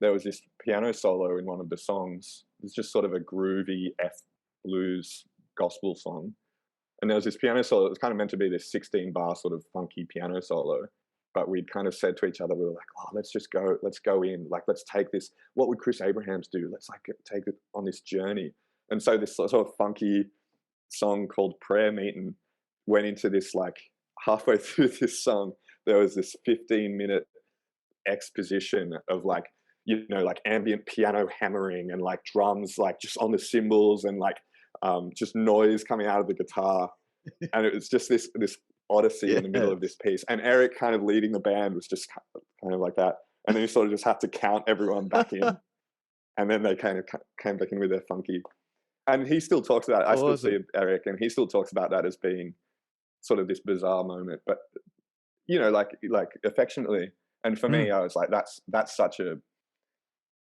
there was this piano solo in one of the songs. It's just sort of a groovy F blues gospel song. And there was this piano solo. It was kind of meant to be this 16 bar sort of funky piano solo. But we'd kind of said to each other, we were like, oh, let's go in. Like, let's take this. What would Chris Abrahams do? Let's like take it on this journey. And so this sort of funky song called Prayer Meeting went into this, like, halfway through this song, there was this 15-minute exposition of like, like ambient piano hammering and like drums, like just on the cymbals and like just noise coming out of the guitar. And it was just this odyssey in the middle of this piece. And Eric kind of leading the band was just kind of like that. And then you sort of just have to count everyone back in. And then they kind of came back in with their funky. And he still talks about it. I still see Eric, and he still talks about that as being sort of this bizarre moment, but like affectionately. And for me, I was like, that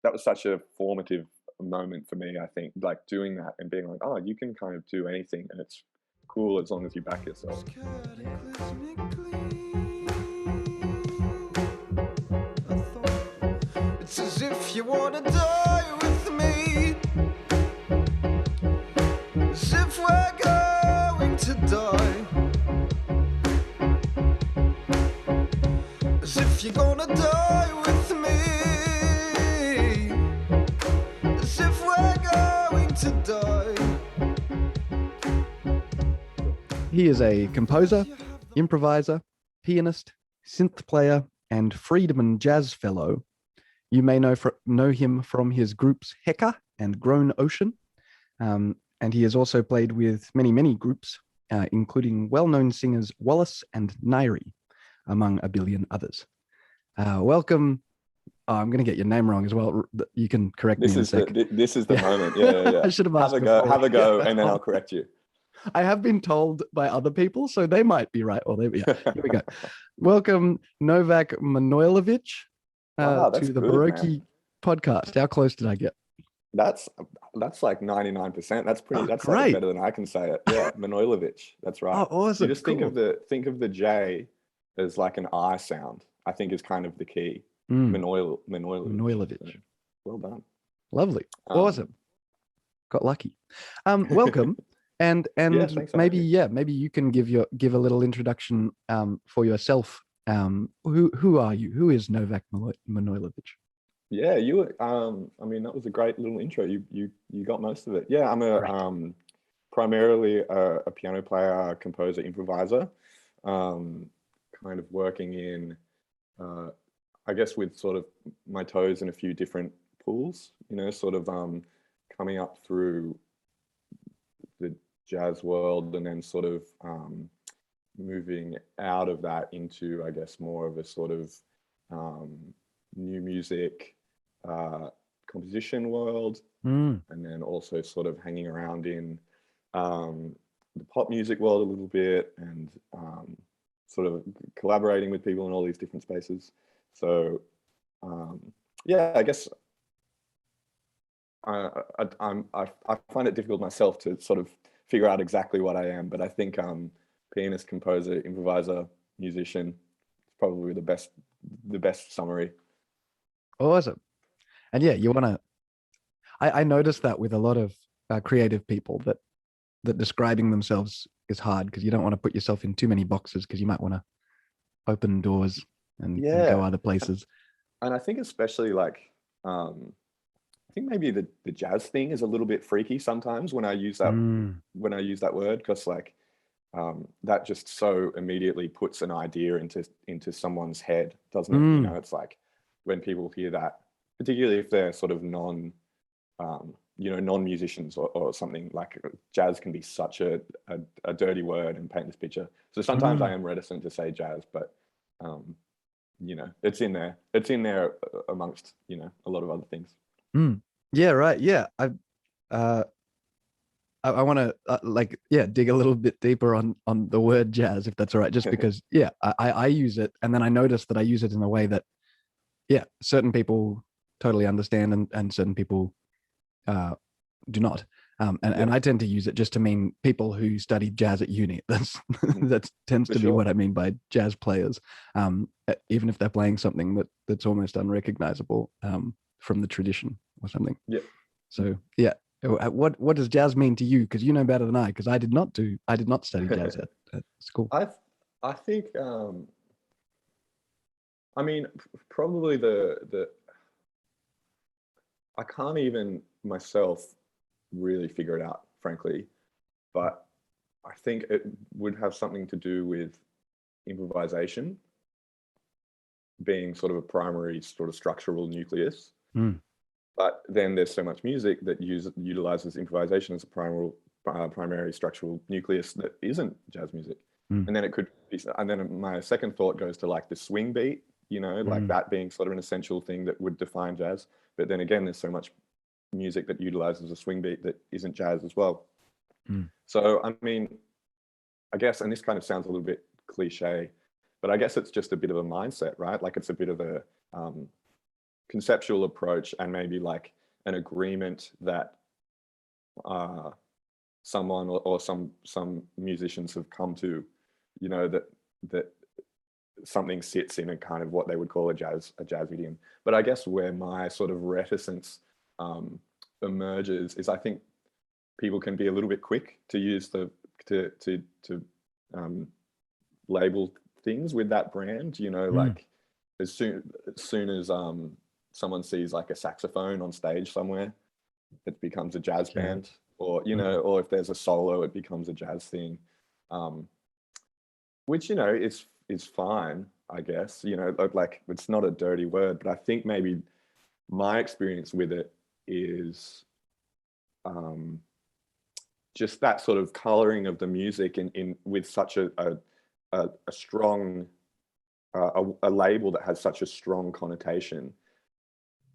was such a formative moment for me. I think, like, doing that and being like, oh, you can kind of do anything, and it's cool as long as you back yourself. It's as if you want to die with me, as if we're going to die, as if you're gonna die with me, as if we're going to die. He is a composer, improviser, pianist, synth player, and Friedman Jazz Fellow. You may know him from his groups Heka and Grown Ocean, and he has also played with many groups, including well-known singers Wallace and Nairi, among a billion others. Welcome. Oh, I'm going to get your name wrong as well. You can correct me in a sec. This is the moment. Yeah. I should have asked Have a go, and then I'll correct you. I have been told by other people, so they might be right. Here we go. Welcome, Novak Manojlovic, to the Boroky podcast. How close did I get? That's like 99%. That's pretty. That's great. Like better than I can say it. Yeah, Manojlovic. That's right. Oh, awesome. You just think of the J as like an I sound. I think is kind of the key. Manojlovic. So, well done. Lovely. Awesome. Got lucky. Welcome. And maybe you can give a little introduction for yourself. Who are you? Who is Novak Manojlovic? Yeah, I mean, that was a great little intro. You got most of it. Yeah, I'm primarily a piano player, composer, improviser, kind of working in, I guess, with sort of my toes in a few different pools, sort of coming up through the jazz world and then sort of moving out of that into, I guess, more of a sort of new music composition world, and then also sort of hanging around in the pop music world a little bit, and sort of collaborating with people in all these different spaces. So I guess I find it difficult myself to sort of figure out exactly what I am, but I think pianist, composer, improviser, musician is probably the best summary. Awesome. And yeah, you want to, I noticed that with a lot of creative people that describing themselves is hard, because you don't want to put yourself in too many boxes, because you might want to open doors and go other places. And I think especially like, I think maybe the jazz thing is a little bit freaky sometimes when I use that word, because like that just so immediately puts an idea into someone's head, doesn't it? It's like when people hear that, particularly if they're sort of non-musicians or something, like jazz can be such a dirty word and paint this picture. So sometimes I am reticent to say jazz, but it's in there. It's in there amongst a lot of other things. Yeah, right. Yeah, I want to dig a little bit deeper on the word jazz, if that's all right. Just because I use it, and then I noticed that I use it in a way that certain people totally understand, and certain people do not. And I tend to use it just to mean people who studied jazz at uni. That tends to be what I mean by jazz players, even if they're playing something that's almost unrecognizable. from the tradition or something. Yeah. So yeah, what does jazz mean to you? Because you know better than I. Because I did not study jazz at school. I think I mean probably the I can't even myself really figure it out, frankly, but I think it would have something to do with improvisation being sort of a primary sort of structural nucleus. Mm. But then there's so much music that utilizes improvisation as a primary structural nucleus that isn't jazz music. Mm. And then it could be, and then my second thought goes to like the swing beat, you know, like that being sort of an essential thing that would define jazz. But then again, there's so much music that utilizes a swing beat that isn't jazz as well. Mm. So, I mean, I guess, and this kind of sounds a little bit cliche, but I guess it's just a bit of a mindset, right? Like it's a bit of a conceptual approach and maybe like an agreement that someone or some musicians have come to, you know, that something sits in a kind of what they would call a jazz idiom. But I guess where my sort of reticence emerges is I think people can be a little bit quick to use to label things with that brand, you know, like as soon as someone sees like a saxophone on stage somewhere, it becomes a jazz band, or you know, or if there's a solo, it becomes a jazz thing, which, you know, is fine, I guess. You know, like it's not a dirty word, but I think maybe my experience with it is just that sort of coloring of the music in with such a strong a label that has such a strong connotation.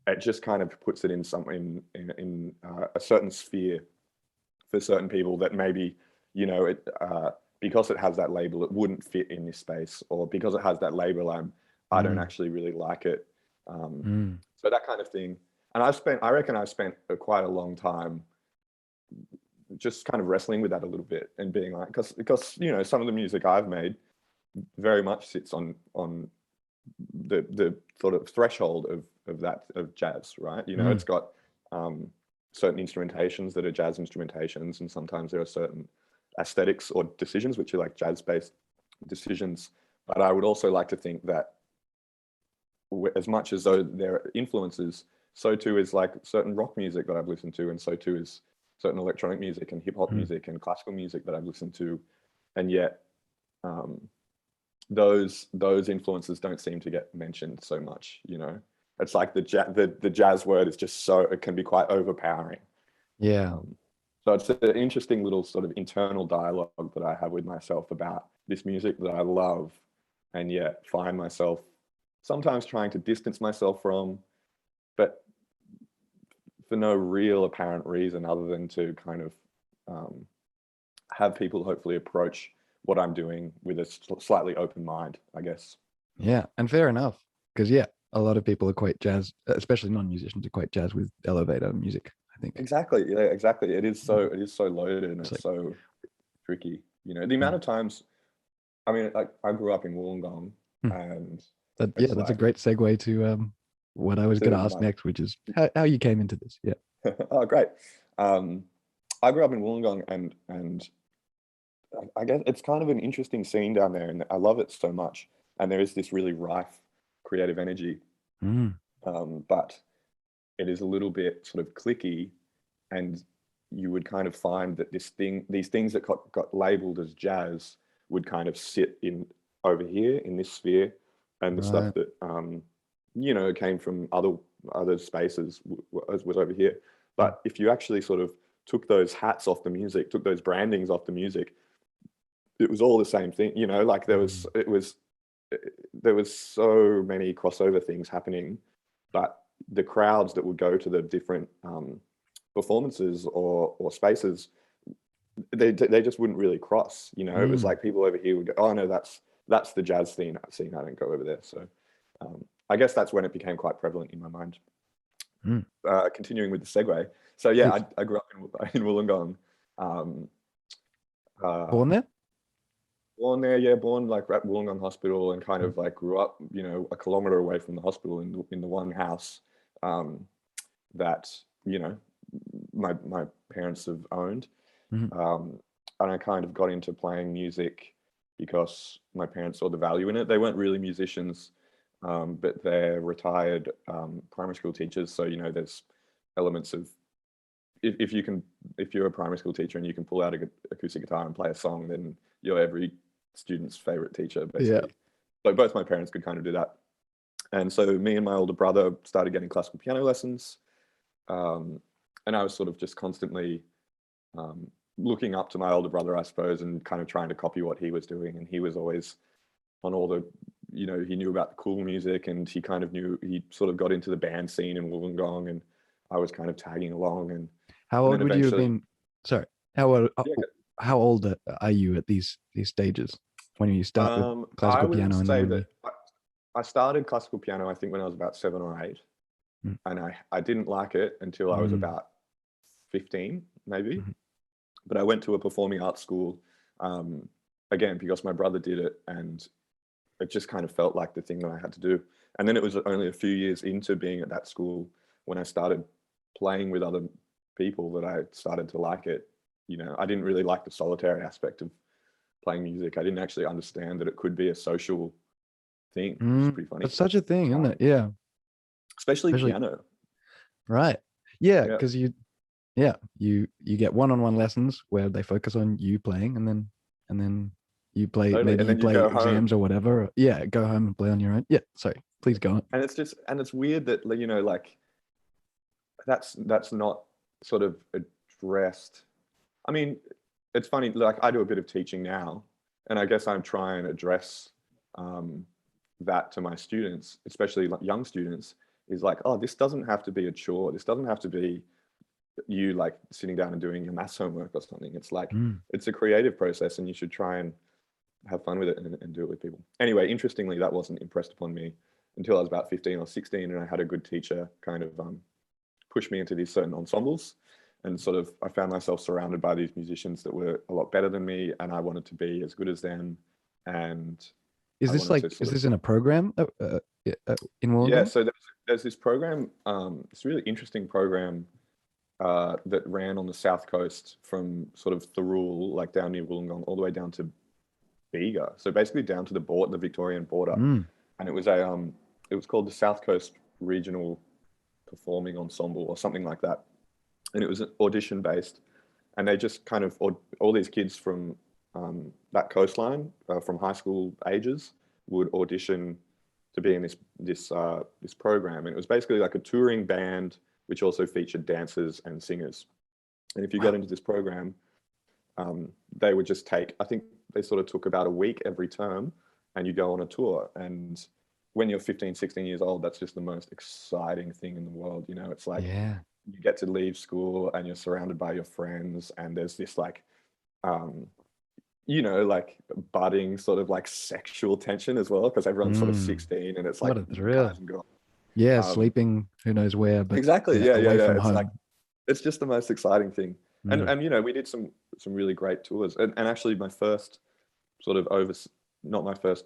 It just kind of puts it in something in a certain sphere for certain people that maybe, you know, it because it has that label, it wouldn't fit in this space, or because it has that label, I don't actually really like it. So that kind of thing. And I reckon I've spent quite a long time just kind of wrestling with that a little bit and being like, because you know, some of the music I've made very much sits on the sort of threshold of jazz, right? You know, it's got certain instrumentations that are jazz instrumentations, and sometimes there are certain aesthetics or decisions which are like jazz-based decisions. But I would also like to think that as much as though there are influences, so too is like certain rock music that I've listened to, and so too is certain electronic music and hip hop music and classical music that I've listened to, and yet those influences don't seem to get mentioned so much. You know, it's like the jazz word is just so, it can be quite overpowering. Yeah. So it's an interesting little sort of internal dialogue that I have with myself about this music that I love, and yet find myself sometimes trying to distance myself from, but for no real apparent reason other than to kind of have people hopefully approach what I'm doing with a slightly open mind, I guess. Yeah, and fair enough, because yeah, a lot of people equate jazz, especially non-musicians, equate jazz with elevator music, I think. Exactly. Yeah, exactly. It is so loaded and it's like, so tricky. You know, the amount of times, I mean, like I grew up in Wollongong, and that's a great segue to what I was going to ask next, which is how you came into this. Yeah. Oh, great. I grew up in Wollongong, and I guess it's kind of an interesting scene down there, and I love it so much. And there is this really rife creative energy, but it is a little bit sort of cliquey, and you would kind of find that these things that got labeled as jazz would kind of sit in over here in this sphere, and the stuff that you know, came from other spaces was over here. But if you actually sort of took those hats off the music, took those brandings off the music, it was all the same thing. You know, like there was so many crossover things happening, but the crowds that would go to the different performances or spaces, they just wouldn't really cross. You know, it was like people over here would go, oh no, that's the jazz scene. I don't go over there. So I guess that's when it became quite prevalent in my mind. Continuing with the segue. So yeah, I grew up in Wollongong. Born there? Born there, yeah. Born like at Wollongong Hospital, and kind of like grew up, you know, a kilometre away from the hospital in the one house. that, you know, my parents have owned. Mhm. And I kind of got into playing music because my parents saw the value in it. They weren't really musicians, but they're retired primary school teachers. So, you know, there's elements of, if you're a primary school teacher and you can pull out a acoustic guitar and play a song, then you're every student's favorite teacher, Yeah. basically. So both my parents could kind of do that. And so me and my older brother started getting classical piano lessons. And I was sort of just constantly looking up to my older brother, I suppose, and kind of trying to copy what he was doing. And he was always on all the, you know, he knew about the cool music, and he kind of knew, he sort of got into the band scene in Wollongong, and I was kind of tagging along. And How and old then would you have eventually, been? Sorry, how old? yeah, How old are you at these stages when you start with I classical would piano and then say when that I started classical piano, I think, when I was about 7 or 8, Mm. and I didn't like it until I was Mm. about 15, maybe. Mhm. But I went to a performing arts school, again, because my brother did it, and it just kind of felt like the thing that I had to do. And then it was only a few years into being at that school when I started playing with other people that I started to like it. You know, I didn't really like the solitary aspect of playing music. I didn't actually understand that it could be a social thing, which is pretty funny. That's such a thing, isn't it? Yeah, Especially especially piano. right. Yeah, Yeah, because you get one-on-one lessons where they focus on you playing, and then you play, totally. maybe And you then you play go exams home, or whatever. Yeah, go home and play on your own. Yeah, sorry, please go on. and it's weird that, you know, like that's not sort of addressed. I mean, it's funny, like I do a bit of teaching now, and I guess I'm trying to address that to my students, especially like young students, is like, oh, this doesn't have to be a chore. This doesn't have to be you like sitting down and doing your maths homework or something. It's like, Mm. it's a creative process, and you should try and have fun with it and do it with people. Anyway, interestingly, that wasn't impressed upon me until I was about 15 or 16, and I had a good teacher kind of push me into these certain ensembles, and sort of I found myself surrounded by these musicians that were a lot better than me, and I wanted to be as good as them. And Is I this wanted like, to is sort of, this in a program in yeah, Wollongong? so there's this program, this really interesting program that ran on the south coast from sort of Thirroul, like down near Wollongong, all the way down to Bega, so basically down to the Victorian border. Mm. And it was called the South Coast Regional Performing Ensemble or something like that, and it was audition based, and they just kind of, all these kids from that coastline, from high school ages, would audition to be in this program. And it was basically like a touring band which also featured dancers and singers. And if you got into this program, they would just take, I think they sort of took about a week every term, and you go on a tour. And when you're 15, 16 years old, that's just the most exciting thing in the world. You know, it's like, Yeah. you get to leave school and you're surrounded by your friends, and there's this like, you know, like budding sort of like sexual tension as well, because everyone's sort of Mm. 16, and it's What like a guys thrill. and girls. Yeah, Um, sleeping who knows where, but exactly. yeah, Yeah, yeah, away yeah. from It's like, home. it's just the most exciting thing. Mm. And you know, we did some really great tours. And actually my first sort of not my first,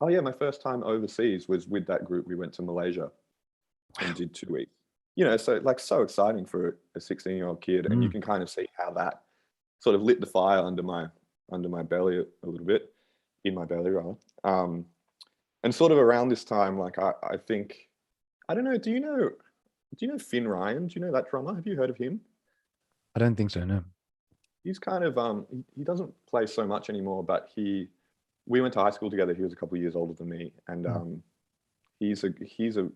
oh yeah, my first time overseas was with that group. We went to Malaysia and did 2 weeks. You know, so like, so exciting for a 16-year-old kid. And you Mm. can kind of see how that sort of lit the fire under my belly a little bit, in my belly rather. And sort of around this time, like I think, I don't know, do you know Finn Ryan? Do you know that drummer? Have you heard of him? I don't think so, no. He's kind of he doesn't play so much anymore, but we went to high school together. He was a couple of years older than me, and Mm. he's a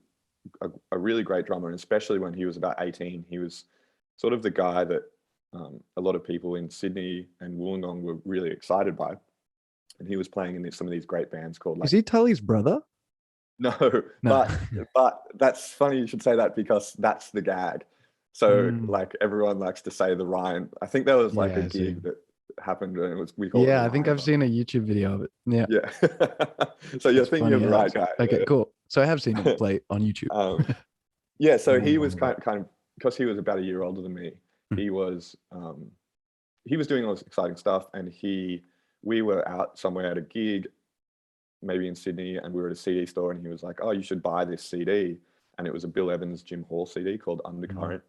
really great drummer. And especially when he was about 18, he was sort of the guy that a lot of people in Sydney and Wollongong were really excited by. And he was playing in some of these great bands called Is like, he Tully's brother? no, No. but that's funny you should say that, because that's the gag. So Mm. like everyone likes to say the Ryan. I think there was like Yeah, a I see. gig that happened, and we call it the Yeah, I think Ryan. I've seen a YouTube video of it. Yeah, Yeah. So you're that's thinking of funny the right as. guy. Okay, Yeah. cool. So I have seen him play on YouTube. Yeah. So Long, he was long ago. kind of, because he was about a year older than me. Mm. He was doing all this exciting stuff, and we were out somewhere at a gig, maybe in Sydney, and we were at a CD store, and he was like, "Oh, you should buy this CD." and it was a Bill Evans, Jim Hall CD called Undercurrent,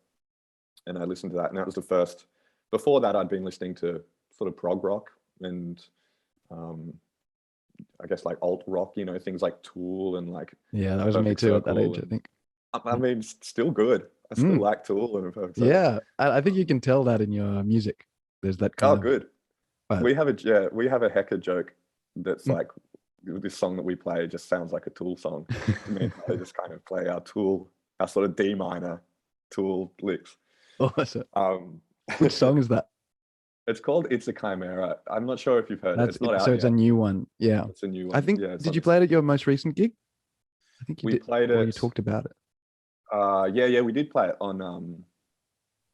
and I listened to that, and that was the first. Before that, I'd been listening to sort of prog rock and I guess like alt rock, you know, things like Tool and like Yeah, that was me Perfect too at that Circle age, I and- think. I mean, still good. I still like Tool and Perfect Circle. Yeah, I think you can tell that in your music. There's that kind Oh, of. good. We have a Hecker joke that's like this song that we play just sounds like a Tool song. Me and I just kind of play our sort of D minor Tool licks. Awesome. Um, Which song is that? It's called "It's a Chimera." I'm not sure if you've heard it. It's not out So it's yet. a new one. Yeah. It's a new one. I think. Yeah, Did you play it at your most recent gig? I think you we did. played Or it. you talked about it. Yeah, we did play it on.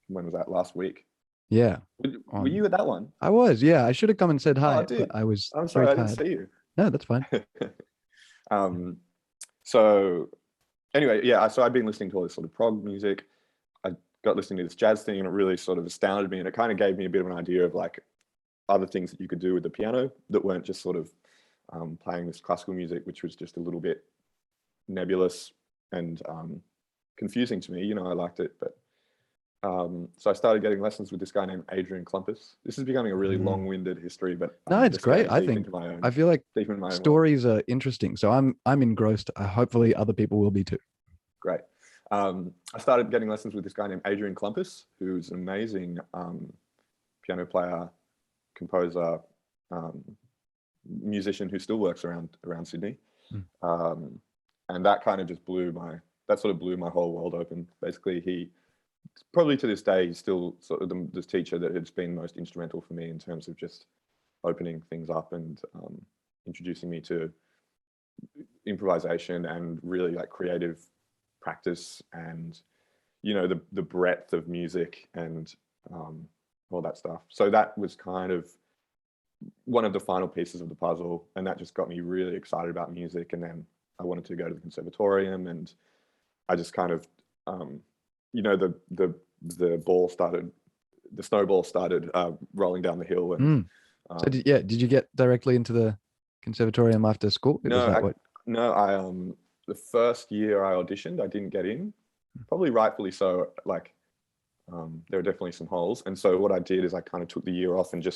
When was that? Last week. Yeah. Were you at that one? I was. Yeah. I should have come and said hi, dude. but I was. I'm sorry, very I didn't tired. see you. No, that's fine. So anyway, yeah, so I'd been listening to all this sort of prog music. I got listening to this jazz thing and it really sort of astounded me, and it kind of gave me a bit of an idea of like other things that you could do with the piano that weren't just sort of playing this classical music, which was just a little bit nebulous and confusing to me. You know, I liked it, but so I started getting lessons with this guy named Adrian Klumpus. This is becoming a really long-winded history, but No, it's just great. going I deep think. into my own- I feel like deep in my own world. stories are interesting, so I'm engrossed. Hopefully, other people will be too. Great. I started getting lessons with this guy named Adrian Klumpus, who's an amazing piano player, composer, musician who still works around Sydney. And that kind of just blew my whole world open. Basically, he probably to this day, he's still sort of this teacher that has been most instrumental for me in terms of just opening things up and introducing me to improvisation and really like creative practice and, you know, the breadth of music and all that stuff. So that was kind of one of the final pieces of the puzzle, and that just got me really excited about music. And then I wanted to go to the conservatorium, and I just kind of you know, the snowball started rolling down the hill. And so did you get directly into the conservatorium after school? No, the first year I auditioned, I didn't get in, probably rightfully so. Like there are definitely some holes, and so what I did is I kind of took the year off and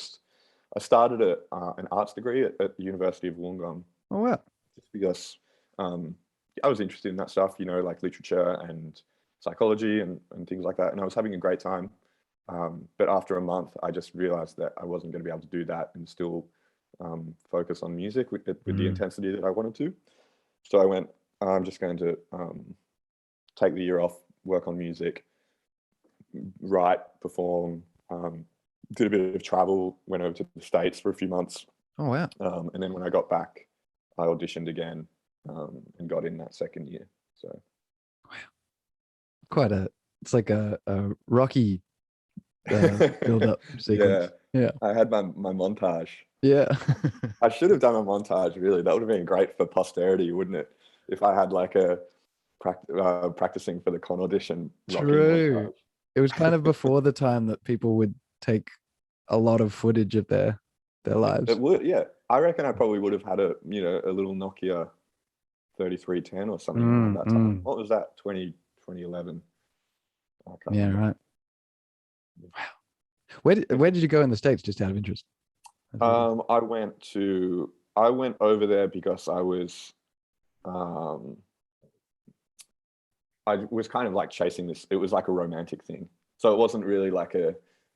I started an arts degree at the University of Wollongong. Oh wow! Just because I was interested in that stuff, you know, like literature and psychology and things like that, and I was having a great time. But after a month, I just realized that I wasn't going to be able to do that and still focus on music with the intensity that I wanted to. So I went, I'm just going to take the year off, work on music, write, perform, did a bit of travel, went over to the States for a few months. Oh, wow. And then when I got back, I auditioned again and got in that second year. So, wow. It's like a rocky build-up sequence. Yeah. I had my montage. Yeah. I should have done a montage, really. That would have been great for posterity, wouldn't it? If I had like a practicing for the con audition. True. It was kind of before the time that people would take a lot of footage of their lives. It would, yeah. I reckon I probably would have had a little Nokia 3310 or something around that time. What was that? 2011. Yeah, remember. Right. Wow. Where did you go in the States, just out of interest? I went over there because I was kind of like chasing this. It was like a romantic thing. So it wasn't really like a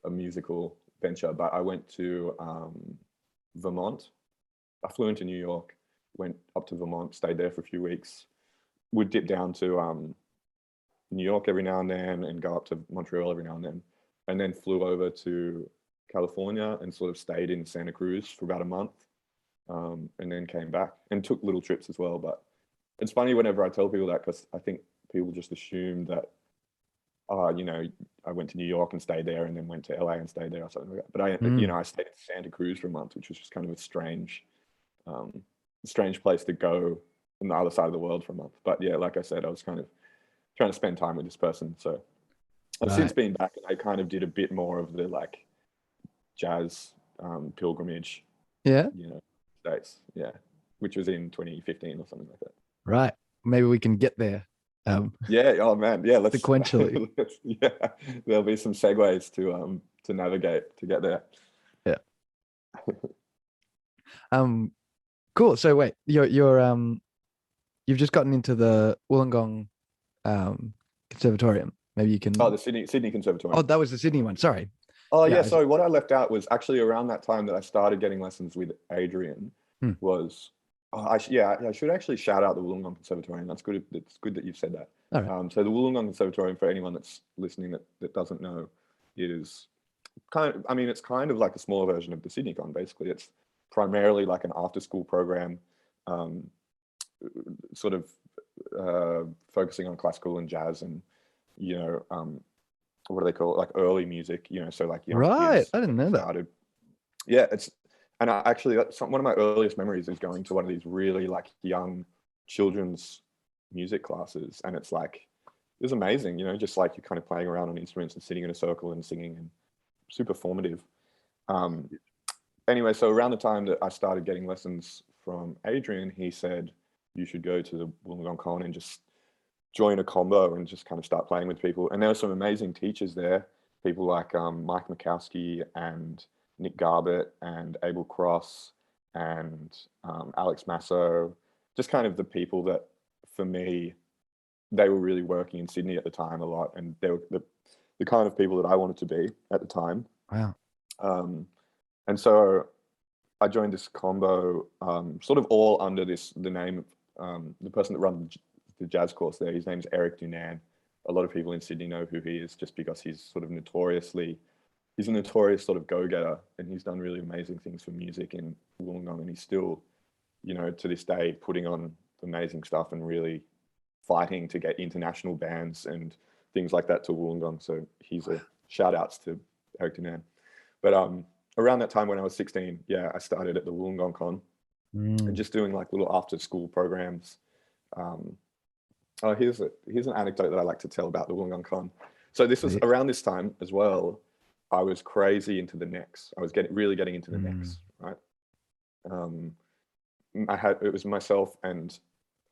musical venture, but I went to Vermont. I flew into New York, went up to Vermont, stayed there for a few weeks, would dip down to New York every now and then and go up to Montreal every now and then flew over to California and sort of stayed in Santa Cruz for about a month, and then came back and took little trips as well. But it's funny whenever I tell people that, because I think people just assume that, I went to New York and stayed there and then went to LA and stayed there or something like that. But I stayed in Santa Cruz for a month, which was just kind of a strange place to go on the other side of the world for a month. But yeah, like I said, I was kind of trying to spend time with this person. So I've since been back and I kind of did a bit more of the like jazz pilgrimage. Yeah. States. Yeah. Which was in 2015 or something like that. Right. Maybe we can get there Yeah. Oh man. Yeah. Let's sequentially. yeah. There'll be some segues to navigate to get there. Yeah. Cool. So wait, you've just gotten into the Wollongong Conservatorium. Maybe you can. Oh, the Sydney Conservatorium. Oh, that was the Sydney one. Sorry. Oh Yeah, yeah. So what I left out was actually around that time that I started getting lessons with Adrian. Hmm. Was I should actually shout out the Wollongong Conservatorium. That's good. It's good that you've said that. All right. So the Wollongong Conservatorium, for anyone that's listening that doesn't know, is it's kind of like a smaller version of the Sydney Con. Basically, it's primarily like an after-school program, sort of focusing on classical and jazz and what do they call it, like early music, so like young Right. kids I didn't know that. started. Yeah, that's one of my earliest memories is going to one of these really like young children's music classes, and it's like it was amazing, just like you're kind of playing around on instruments and sitting in a circle and singing, and super formative. Anyway, so around the time that I started getting lessons from Adrian, he said you should go to the Wollongong Con and just join a combo and just kind of start playing with people. And there were some amazing teachers there, people like Mike Mikowski and Nick Garbett and Abel Cross and Alex Masso, just kind of the people that, for me, they were really working in Sydney at the time a lot, and they were the kind of people that I wanted to be at the time. Wow. And so I joined this combo, sort of all under the name of the person that runs the jazz course there. His name's Eric Dunan. A lot of people in Sydney know who he is just because he's sort of he's a notorious sort of go-getter, and he's done really amazing things for music in Wollongong, and he's still, to this day, putting on amazing stuff and really fighting to get international bands and things like that to Wollongong. So he's a shout outs to Eric Dunan. But around that time when I was 16, I started at the Wollongong Con and just doing like little after school programs. Here's an anecdote that I like to tell about the Wollongong Con. So this was around this time as well. I was crazy into the necks. I was really getting into the necks, right? It was myself and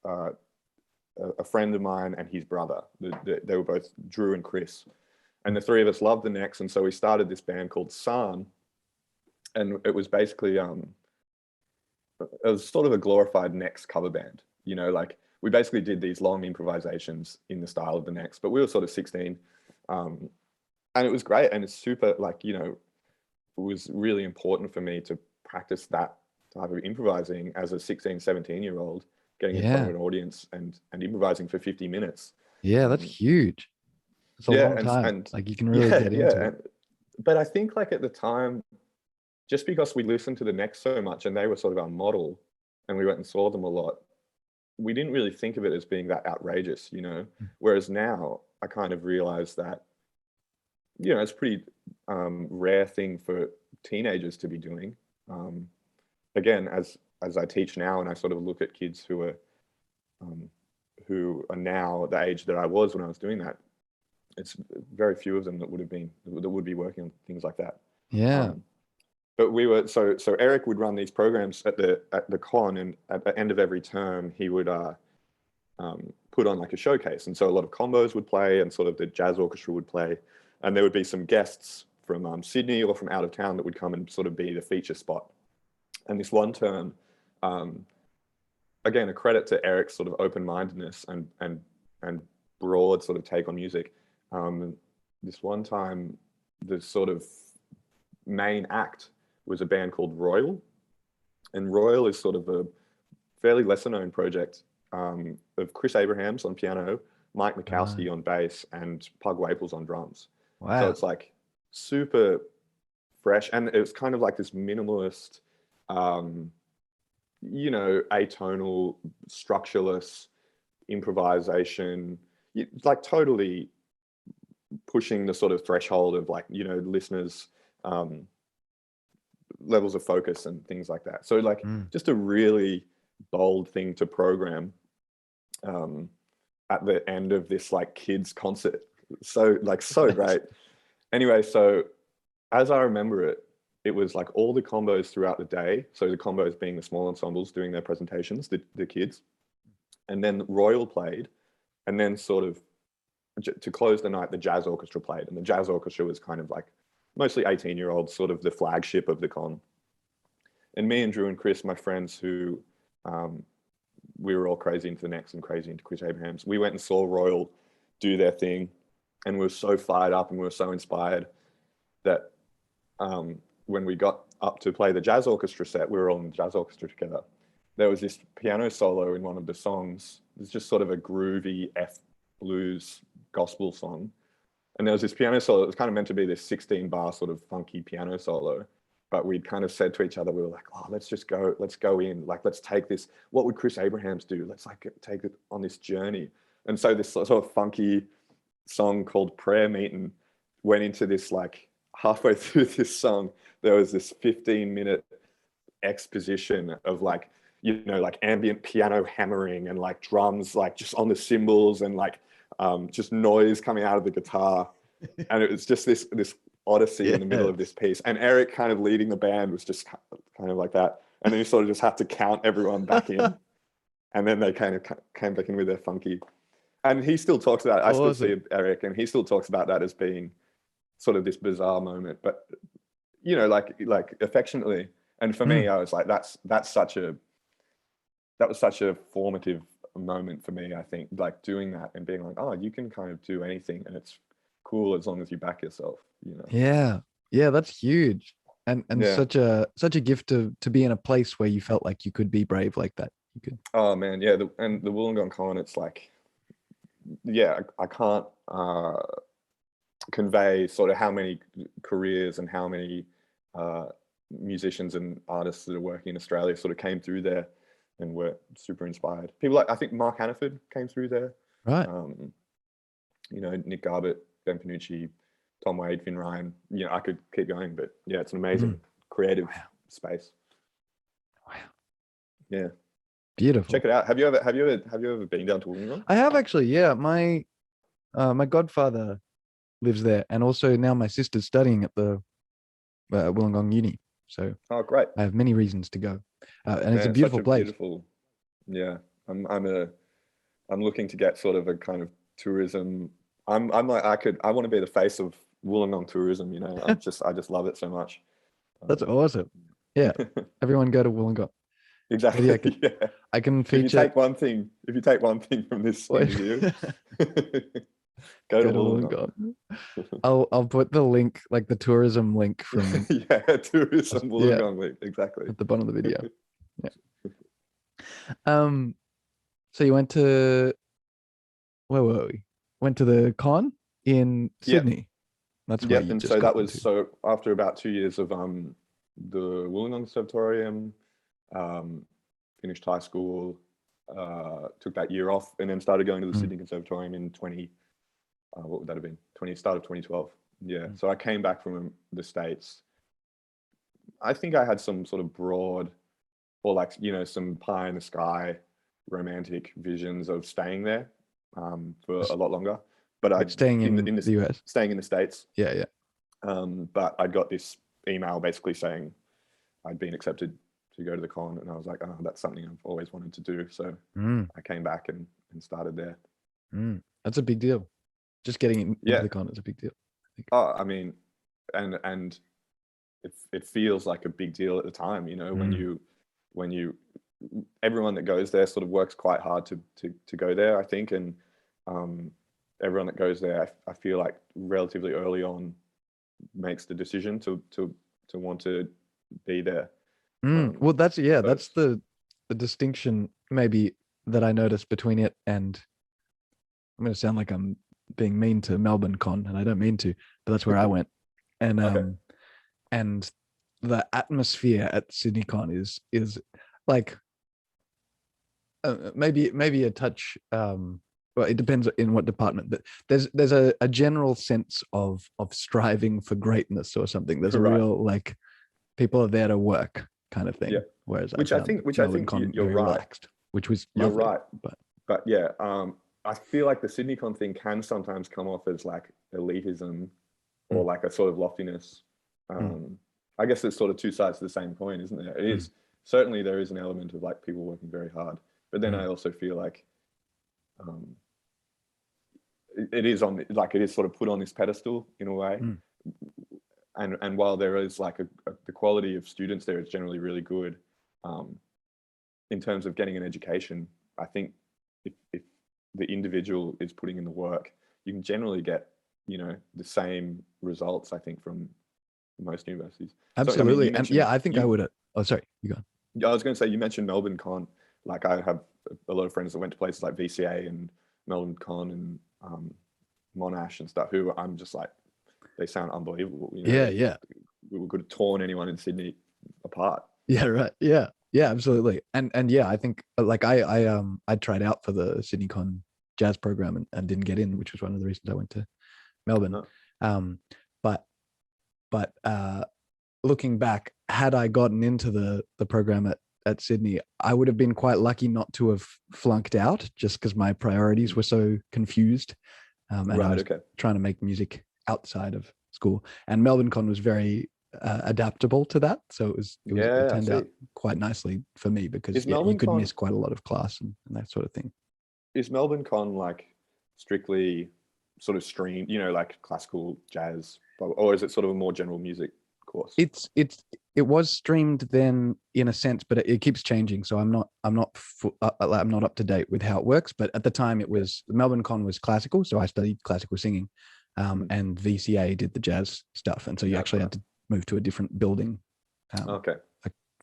a friend of mine and his brother. They were both Drew and Chris, and the three of us loved the necks, and so we started this band called San, and it was basically it was sort of a glorified necks cover band. Like we basically did these long improvisations in the style of the necks, but we were sort of 16. And it was great, and it's super, like, it was really important for me to practice that type of improvising as a 16, 17-year-old, getting in front of an audience and improvising for 50 minutes. Yeah, that's huge. It's a long time. And like you can really get into it. But I think like at the time, just because we listened to the necks so much and they were sort of our model and we went and saw them a lot, we didn't really think of it as being that outrageous, Whereas now I kind of realized that, it's a pretty rare thing for teenagers to be doing. Again, as I teach now, and I sort of look at kids who are now the age that I was when I was doing that, it's very few of them that would be working on things like that. Yeah. But we were so Eric would run these programs at the con, and at the end of every term he would put on like a showcase, and so a lot of combos would play, and sort of the jazz orchestra would play. And there would be some guests from Sydney or from out of town that would come and sort of be the feature spot. And this one term, again, a credit to Eric's sort of open-mindedness and broad sort of take on music. This one time, the sort of main act was a band called Royal. And Royal is sort of a fairly lesser-known project of Chris Abrahams on piano, Mike Mikowski on bass, and Pug Waples on drums. Wow. So it's like super fresh, and it was kind of like this minimalist, atonal, structureless improvisation, like totally pushing the sort of threshold of like, listeners' levels of focus and things like that. So like just a really bold thing to program at the end of this like kids concert. So great. Anyway, so as I remember it, it was like all the combos throughout the day. So the combos being the small ensembles doing their presentations, the kids. And then Royal played. And then sort of to close the night, the jazz orchestra played, and the jazz orchestra was kind of like mostly 18-year-olds, sort of the flagship of the con. And me and Drew and Chris, my friends who we were all crazy into the Necks and crazy into Chris Abrahams, we went and saw Royal do their thing, and we were so fired up and we were so inspired that when we got up to play the jazz orchestra set, we were all in the jazz orchestra together. There was this piano solo in one of the songs. It's just sort of a groovy F blues gospel song. And there was this piano solo. It was kind of meant to be this 16-bar sort of funky piano solo. But we'd kind of said to each other, we were like, oh, let's go in. Like, let's take this. What would Chris Abrahams do? Let's like take it on this journey. And so this sort of funky song called Prayer Meeting went into this, like halfway through this song, there was this 15-minute exposition of like, you know, like ambient piano hammering and like drums, like just on the cymbals and like just noise coming out of the guitar. And it was just this odyssey in the middle of this piece. And Eric kind of leading the band was just kind of like that. And then you sort of just had to count everyone back in. And then they kind of came back in with their funky. And he still talks about it. I still see Eric, and he still talks about that as being sort of this bizarre moment. But, you know, like affectionately. And for me, I was like, that was such a formative moment for me, I think, like doing that and being like, oh, you can kind of do anything and it's cool as long as you back yourself, you know? Yeah, that's huge. And such a gift to be in a place where you felt like you could be brave like that. You could. Oh man, yeah. The Wollongong Con, it's like, yeah, I can't convey sort of how many careers and how many musicians and artists that are working in Australia sort of came through there and were super inspired. People like, I think Mark Hannaford came through there. Right. You know, Nick Garbett, Ben Panucci, Tom Wade, Finn Ryan. You know, I could keep going, but yeah, it's an amazing creative space. Wow. Yeah. Beautiful. Check it out. Have you ever been down to Wollongong? I have actually, yeah. My godfather lives there, and also now my sister's studying at the Wollongong Uni. So oh, great! I have many reasons to go, and it's a beautiful place. Beautiful, yeah. I'm looking to get sort of a kind of tourism. I'm like I want to be the face of Wollongong tourism. You know, I just love it so much. That's awesome. Yeah, everyone go to Wollongong. Exactly. I can feature. If you take one thing from this interview, go to Wollongong. I'll put the link, like the tourism link from tourism Wollongong link, exactly at the bottom of the video. Yeah. So you went to where were we? Went to the con in Sydney. That's where you and just so that was into. So after about 2 years of the Wollongong Conservatorium, finished high school, took that year off, and then started going to the Sydney Conservatorium in what would that have been? Start of 2012. Yeah. So I came back from the States. I think I had some sort of broad, or like, you know, some pie in the sky romantic visions of staying there for a lot longer. But I staying in the US, staying in the States. Yeah. But I got this email basically saying I'd been accepted to go to the con, and I was like, oh, that's something I've always wanted to do. So I came back and started there. That's a big deal. Just getting into the con is a big deal. Oh, I mean, and it feels like a big deal at the time, you know, when you everyone that goes there sort of works quite hard to go there, I think, and everyone that goes there, I feel like relatively early on makes the decision to want to be there. Well, that's the distinction maybe that I noticed between it and, I'm going to sound like I'm being mean to Melbourne Con, and I don't mean to, but that's where I went. And and the atmosphere at Sydney Con is like maybe a touch. Well, it depends in what department. But there's a general sense of striving for greatness or something. There's a real, like, people are there to work kind of thing. Yeah. Whereas I think you're right. Relaxed, which was lovely, you're right. But yeah, I feel like the Sydney Con thing can sometimes come off as like elitism or like a sort of loftiness. I guess it's sort of two sides to the same coin, isn't there? It is certainly, there is an element of like people working very hard, but then I also feel like it is on, like, it is sort of put on this pedestal in a way. Mm. And while there is like the quality of students there is generally really good, in terms of getting an education, I think if the individual is putting in the work, you can generally get, you know, the same results, I think, from most universities. Absolutely. So, I mean, And yeah, I think I you, would. Oh, sorry, you go. I was going to say, you mentioned Melbourne Con. Like, I have a lot of friends that went to places like VCA and Melbourne Con and Monash and stuff, who I'm just like, they sound unbelievable. You know, Yeah. we could have torn anyone in Sydney apart. Yeah, right. Yeah, absolutely. And yeah, I think like I tried out for the SydneyCon jazz program and didn't get in, which was one of the reasons I went to Melbourne. No. But looking back, had I gotten into the program at Sydney, I would have been quite lucky not to have flunked out, just because my priorities were so confused. And I was trying to make music outside of school. And Melbourne Con was very adaptable to that, so it turned out quite nicely for me, because you could miss quite a lot of class and that sort of thing. Is Melbourne Con like strictly sort of streamed, you know, like classical jazz, or is it sort of a more general music course? It was streamed then in a sense, but it keeps changing, so I'm not up to date with how it works. But at the time, it was Melbourne Con was classical, so I studied classical singing, and VCA did the jazz stuff, and so you actually had to move to a different building, a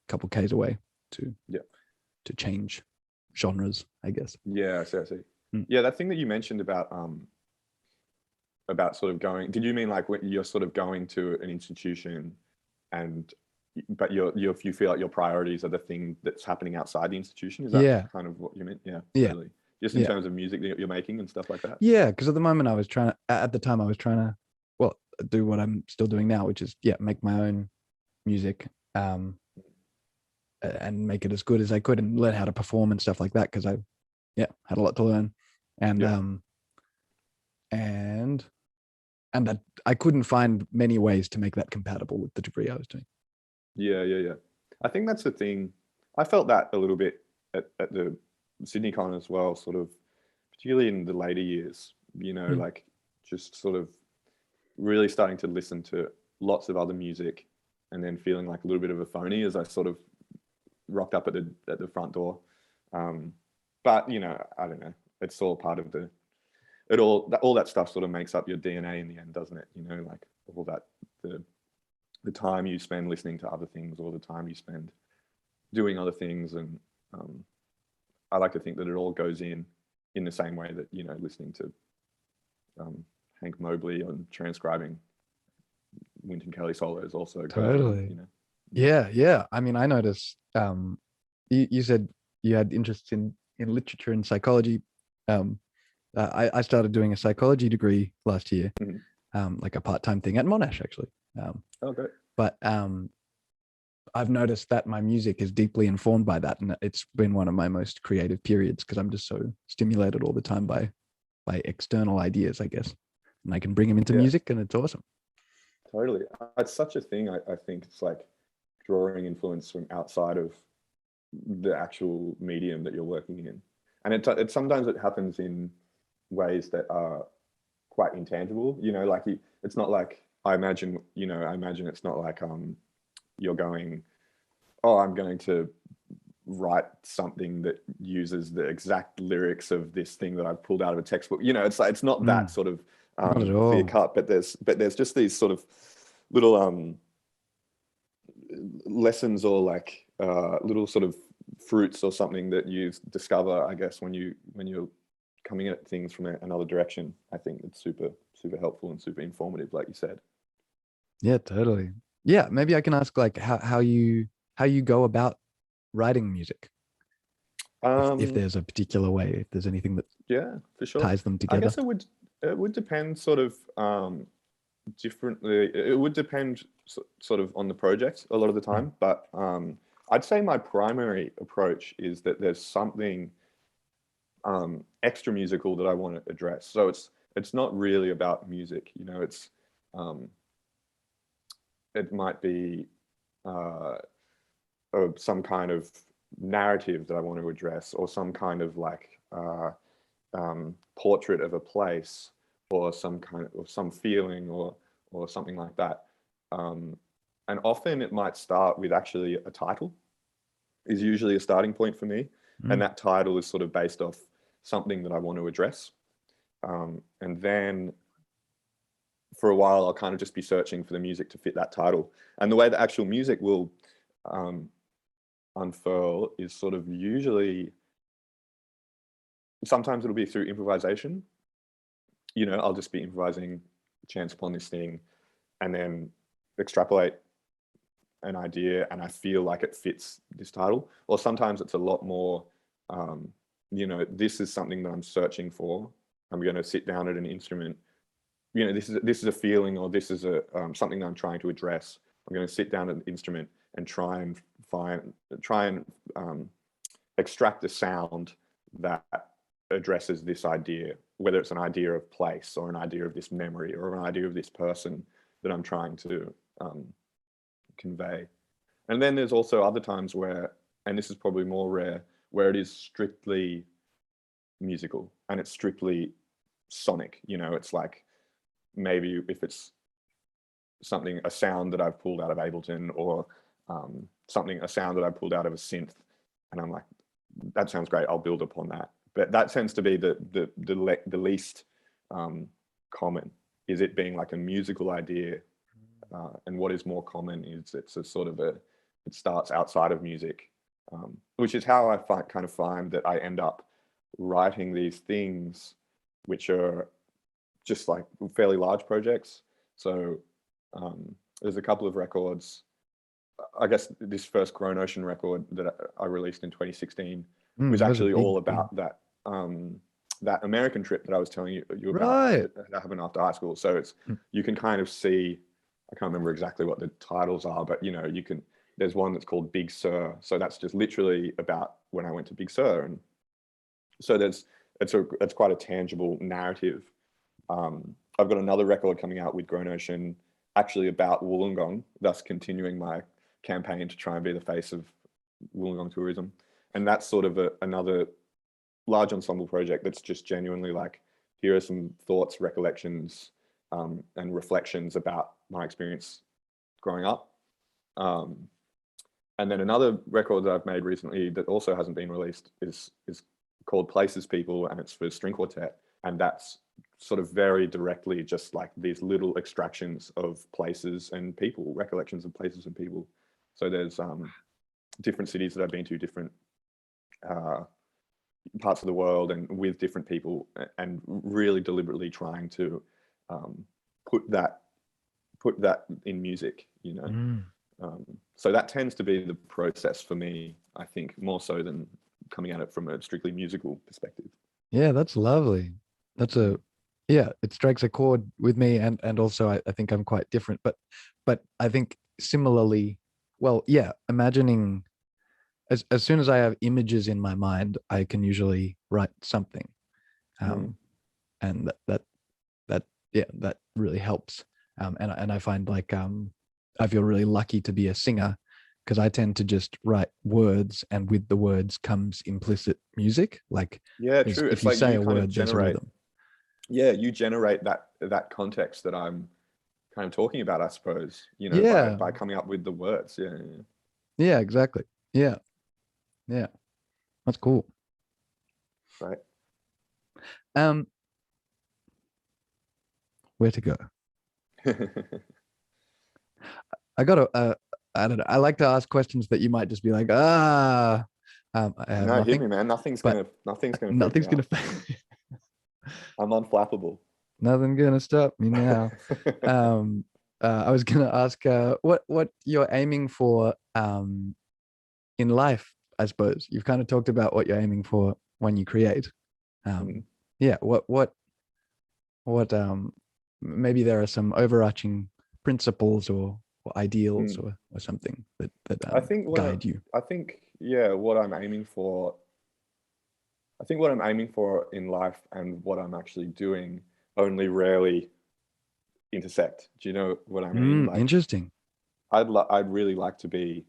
couple K's away to change genres, I guess. Yeah, I see. Yeah, that thing that you mentioned about sort of going, did you mean like when you're sort of going to an institution but you feel like your priorities are the thing that's happening outside the institution? Is that kind of what you meant? Yeah. Totally. Just in terms of music that you're making and stuff like that? Yeah, because at the moment I was trying to, well, do what I'm still doing now, which is make my own music, and make it as good as I could, and learn how to perform and stuff like that, because I had a lot to learn, and that I couldn't find many ways to make that compatible with the degree I was doing. Yeah. I think that's the thing. I felt that a little bit at the SydneyCon as well, sort of, particularly in the later years, you know, like just sort of really starting to listen to lots of other music, and then feeling like a little bit of a phony as I sort of rocked up at the front door. But, you know, I don't know. It's all part of all that stuff sort of makes up your DNA in the end, doesn't it? You know, like all that, the time you spend listening to other things, or the time you spend doing other things. And I like to think that it all goes in the same way that, you know, listening to Hank Mobley and transcribing Wynton Kelly solos also totally. Goes, you know. Yeah. I mean, I noticed you said you had interest in literature and psychology. I started doing a psychology degree last year, like a part-time thing at Monash, actually. Okay. But I've noticed that my music is deeply informed by that, and it's been one of my most creative periods, because I'm just so stimulated all the time by external ideas, I guess, and I can bring them into music, and it's awesome. Totally. It's such a thing. I think it's like drawing influence from outside of the actual medium that you're working in, and it sometimes it happens in ways that are quite intangible. You know, like it's not like I imagine it's not like you're going, oh, I'm going to write something that uses the exact lyrics of this thing that I've pulled out of a textbook. You know, it's like, it's not that sort of clear cut, but there's just these sort of little lessons, or like little sort of fruits or something that you discover, I guess, when you're coming at things from another direction. I think it's super helpful and super informative, like you said. Yeah, totally. Yeah, maybe I can ask like how you go about writing music. If there's a particular way, if there's anything that for sure ties them together. I guess it would depend sort of differently. It would depend sort of on the project a lot of the time, but I'd say my primary approach is that there's something extra musical that I want to address. So it's not really about music, you know. It's it might be some kind of narrative that I want to address, or some kind of like portrait of a place, or some feeling or something like that. And often it might start with actually a title is usually a starting point for me. And that title is sort of based off something that I want to address. And then for a while, I'll kind of just be searching for the music to fit that title. And the way the actual music will unfurl is sort of usually, sometimes it'll be through improvisation. You know, I'll just be improvising, chance upon this thing, and then extrapolate an idea, and I feel like it fits this title. Or sometimes it's a lot more, you know, this is something that I'm searching for. I'm going to sit down at an instrument. You know, this is a feeling, or this is a something that I'm trying to address. I'm going to sit down at an instrument and try and extract a sound that addresses this idea, whether it's an idea of place or an idea of this memory or an idea of this person that I'm trying to convey. And then there's also other times where, and this is probably more rare, where it is strictly musical and it's strictly sonic. You know, it's like, maybe if it's something, a sound that I've pulled out of Ableton, or a sound that I pulled out of a synth, and I'm like, that sounds great, I'll build upon that. But that tends to be the least common, is it being like a musical idea. And what is more common is it's a sort of it starts outside of music, which is how I kind of find that I end up writing these things, which are just like fairly large projects. So there's a couple of records. I guess this first Grown Ocean record that I released in 2016 was actually all about that that American trip that I was telling you about, that happened after high school. So it's you can kind of see, I can't remember exactly what the titles are, but you know, you can, there's one that's called Big Sur. So that's just literally about when I went to Big Sur. And so it's quite a tangible narrative. I've got another record coming out with Grown Ocean, actually about Wollongong, thus continuing my campaign to try and be the face of Wollongong tourism. And that's sort of another large ensemble project that's just genuinely like, here are some thoughts, recollections, and reflections about my experience growing up. And then another record that I've made recently that also hasn't been released is called Places People, and it's for string quartet. And that's sort of very directly just like these little extractions of places and people, recollections of places and people. So there's different cities that I've been to, different parts of the world, and with different people, and really deliberately trying to put that in music, you know. So that tends to be the process for me, I think, more so than coming at it from a strictly musical perspective. Yeah, that's lovely. That's it strikes a chord with me, and also I think I'm quite different, but I think similarly, well, yeah, imagining as soon as I have images in my mind, I can usually write something. And that really helps. And I find like I feel really lucky to be a singer, because I tend to just write words, and with the words comes implicit music. Like, yeah, true. If it's you like say you a kind of word, there's a generate, rhythm. yeah, you generate that context that I'm kind of talking about, I suppose, you know, Yeah. by coming up with the words. Yeah, exactly. Yeah. That's cool. Right. Where to go? I got to I don't know. I like to ask questions that you might just be like, I have No, nothing. hit me, man. Nothing's gonna Nothing's gonna gonna I'm unflappable. nothing gonna stop me now. I was gonna ask what you're aiming for in life. I suppose you've kind of talked about what you're aiming for when you create. Yeah, what maybe there are some overarching principles or ideals or something that I think guide you. I think what I'm aiming for. I think what I'm aiming for in life and what I'm actually doing only rarely intersect. Do you know what I mean? Like, Interesting. I'd really like to be,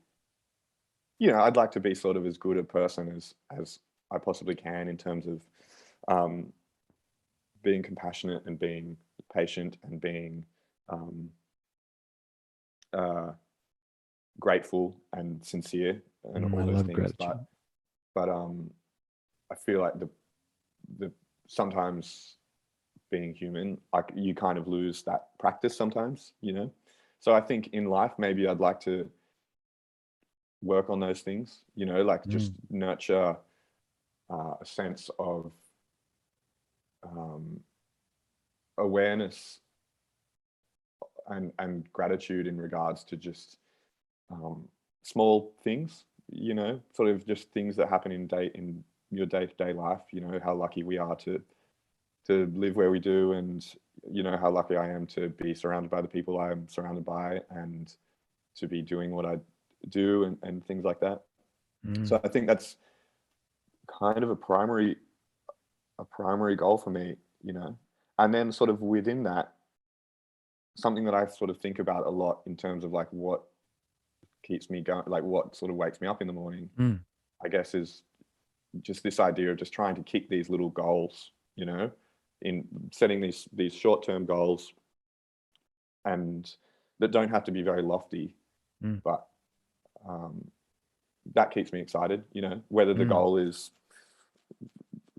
you know, I'd like to be sort of as good a person as I possibly can in terms of being compassionate and being patient and being grateful and sincere and I all those love things. gratitude. But I feel like the sometimes being human, like you kind of lose that practice sometimes, you know. So I think in life maybe I'd like to work on those things, you know, like just nurture a sense of awareness and gratitude in regards to just small things, you know, sort of just things that happen in your day-to-day life, you know, how lucky we are to live where we do, and you know how lucky I am to be surrounded by the people I'm surrounded by and to be doing what I do and things like that. So I think that's kind of a primary goal for me, you know. And then sort of within that, something that I sort of think about a lot in terms of like what keeps me going, like what sort of wakes me up in the morning, I guess, is just this idea of just trying to kick these little goals, you know, in setting these short-term goals, and that don't have to be very lofty, but that keeps me excited, you know, whether the goal is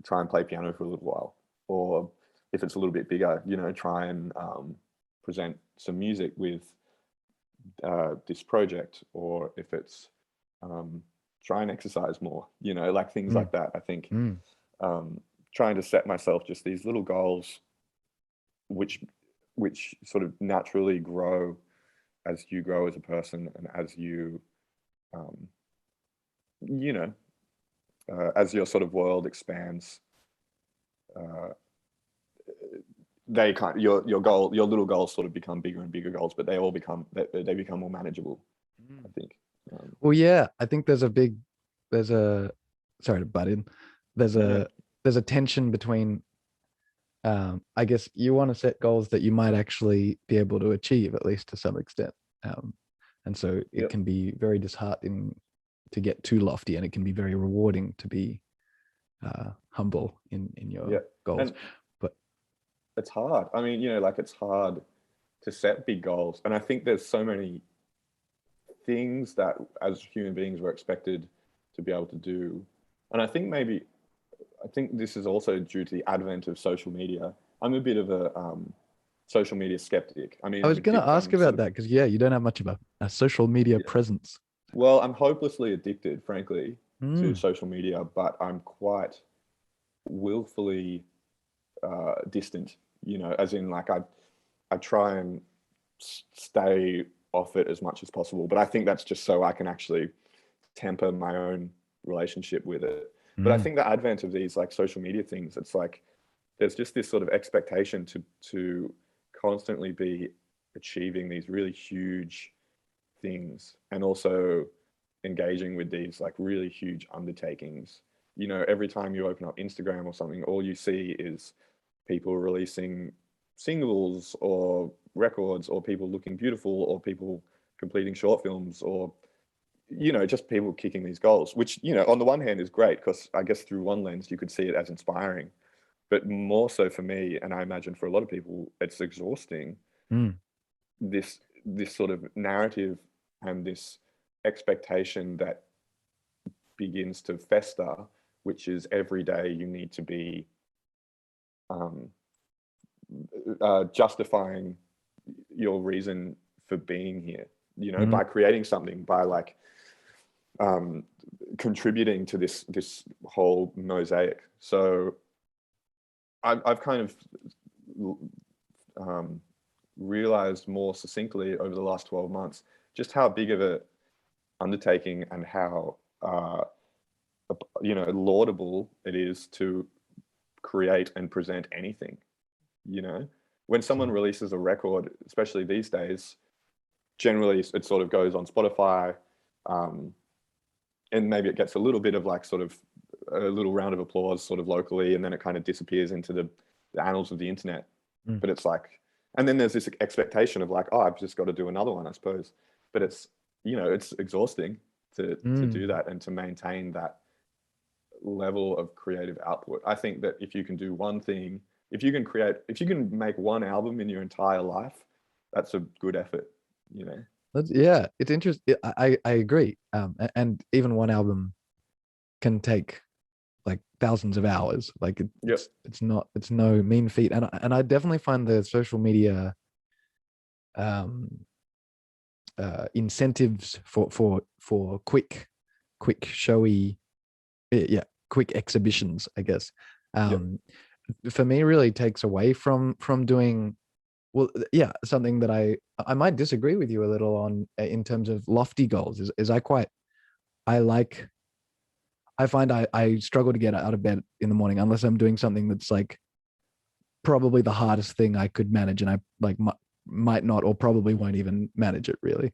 try and play piano for a little while, or if it's a little bit bigger, you know, try and present some music with this project, or if it's try and exercise more, you know, like things like that. I think trying to set myself just these little goals which sort of naturally grow as you grow as a person, and as you you know, as your sort of world expands, they kind of, your little goals sort of become bigger and bigger goals, but they all become they become more manageable, I think. Well, yeah, I think there's a sorry to butt in. There's a tension between I guess you want to set goals that you might actually be able to achieve, at least to some extent. And so it can be very disheartening to get too lofty, and it can be very rewarding to be humble in your goals. But it's hard. I mean, you know, like it's hard to set big goals. And I think there's so many things that as human beings we're expected to be able to do. And I think this is also due to the advent of social media. I'm a bit of a social media skeptic. I mean, I was going to ask about that because, you don't have much of a social media presence. Well, I'm hopelessly addicted, frankly, to social media, but I'm quite willfully distant, you know, as in like I try and stay off it as much as possible. But I think that's just so I can actually temper my own relationship with it. But I think the advent of these like social media things, it's like there's just this sort of expectation to constantly be achieving these really huge things, and also engaging with these like really huge undertakings. You know, every time you open up Instagram or something, all you see is people releasing singles or records, or people looking beautiful, or people completing short films, or you know, just people kicking these goals, which, you know, on the one hand is great because I guess through one lens you could see it as inspiring, but more so for me, and I imagine for a lot of people, it's exhausting. This sort of narrative and this expectation that begins to fester, which is every day you need to be justifying your reason for being here, you know, by creating something, by like contributing to this whole mosaic. So I've kind of realized more succinctly over the last 12 months just how big of a undertaking and how you know, laudable it is to create and present anything. You know, when someone releases a record, especially these days, generally it sort of goes on Spotify, and maybe it gets a little bit of like sort of a little round of applause sort of locally, and then it kind of disappears into the annals of the internet. But it's like, and then there's this expectation of like, oh, I've just got to do another one, I suppose. But it's, you know, it's exhausting to do that and to maintain that level of creative output. I think that if you can do one thing if you can make one album in your entire life, that's a good effort, you know. Yeah, it's interesting. I agree. And even one album can take like thousands of hours. Like Yep. it's no mean feat. And I definitely find the social media incentives for quick showy, quick exhibitions, I guess. Yep. For me, really takes away from doing well. Yeah, something that I might disagree with you a little on in terms of lofty goals is I find I struggle to get out of bed in the morning unless I'm doing something that's like probably the hardest thing I could manage, and I like might not or probably won't even manage it really.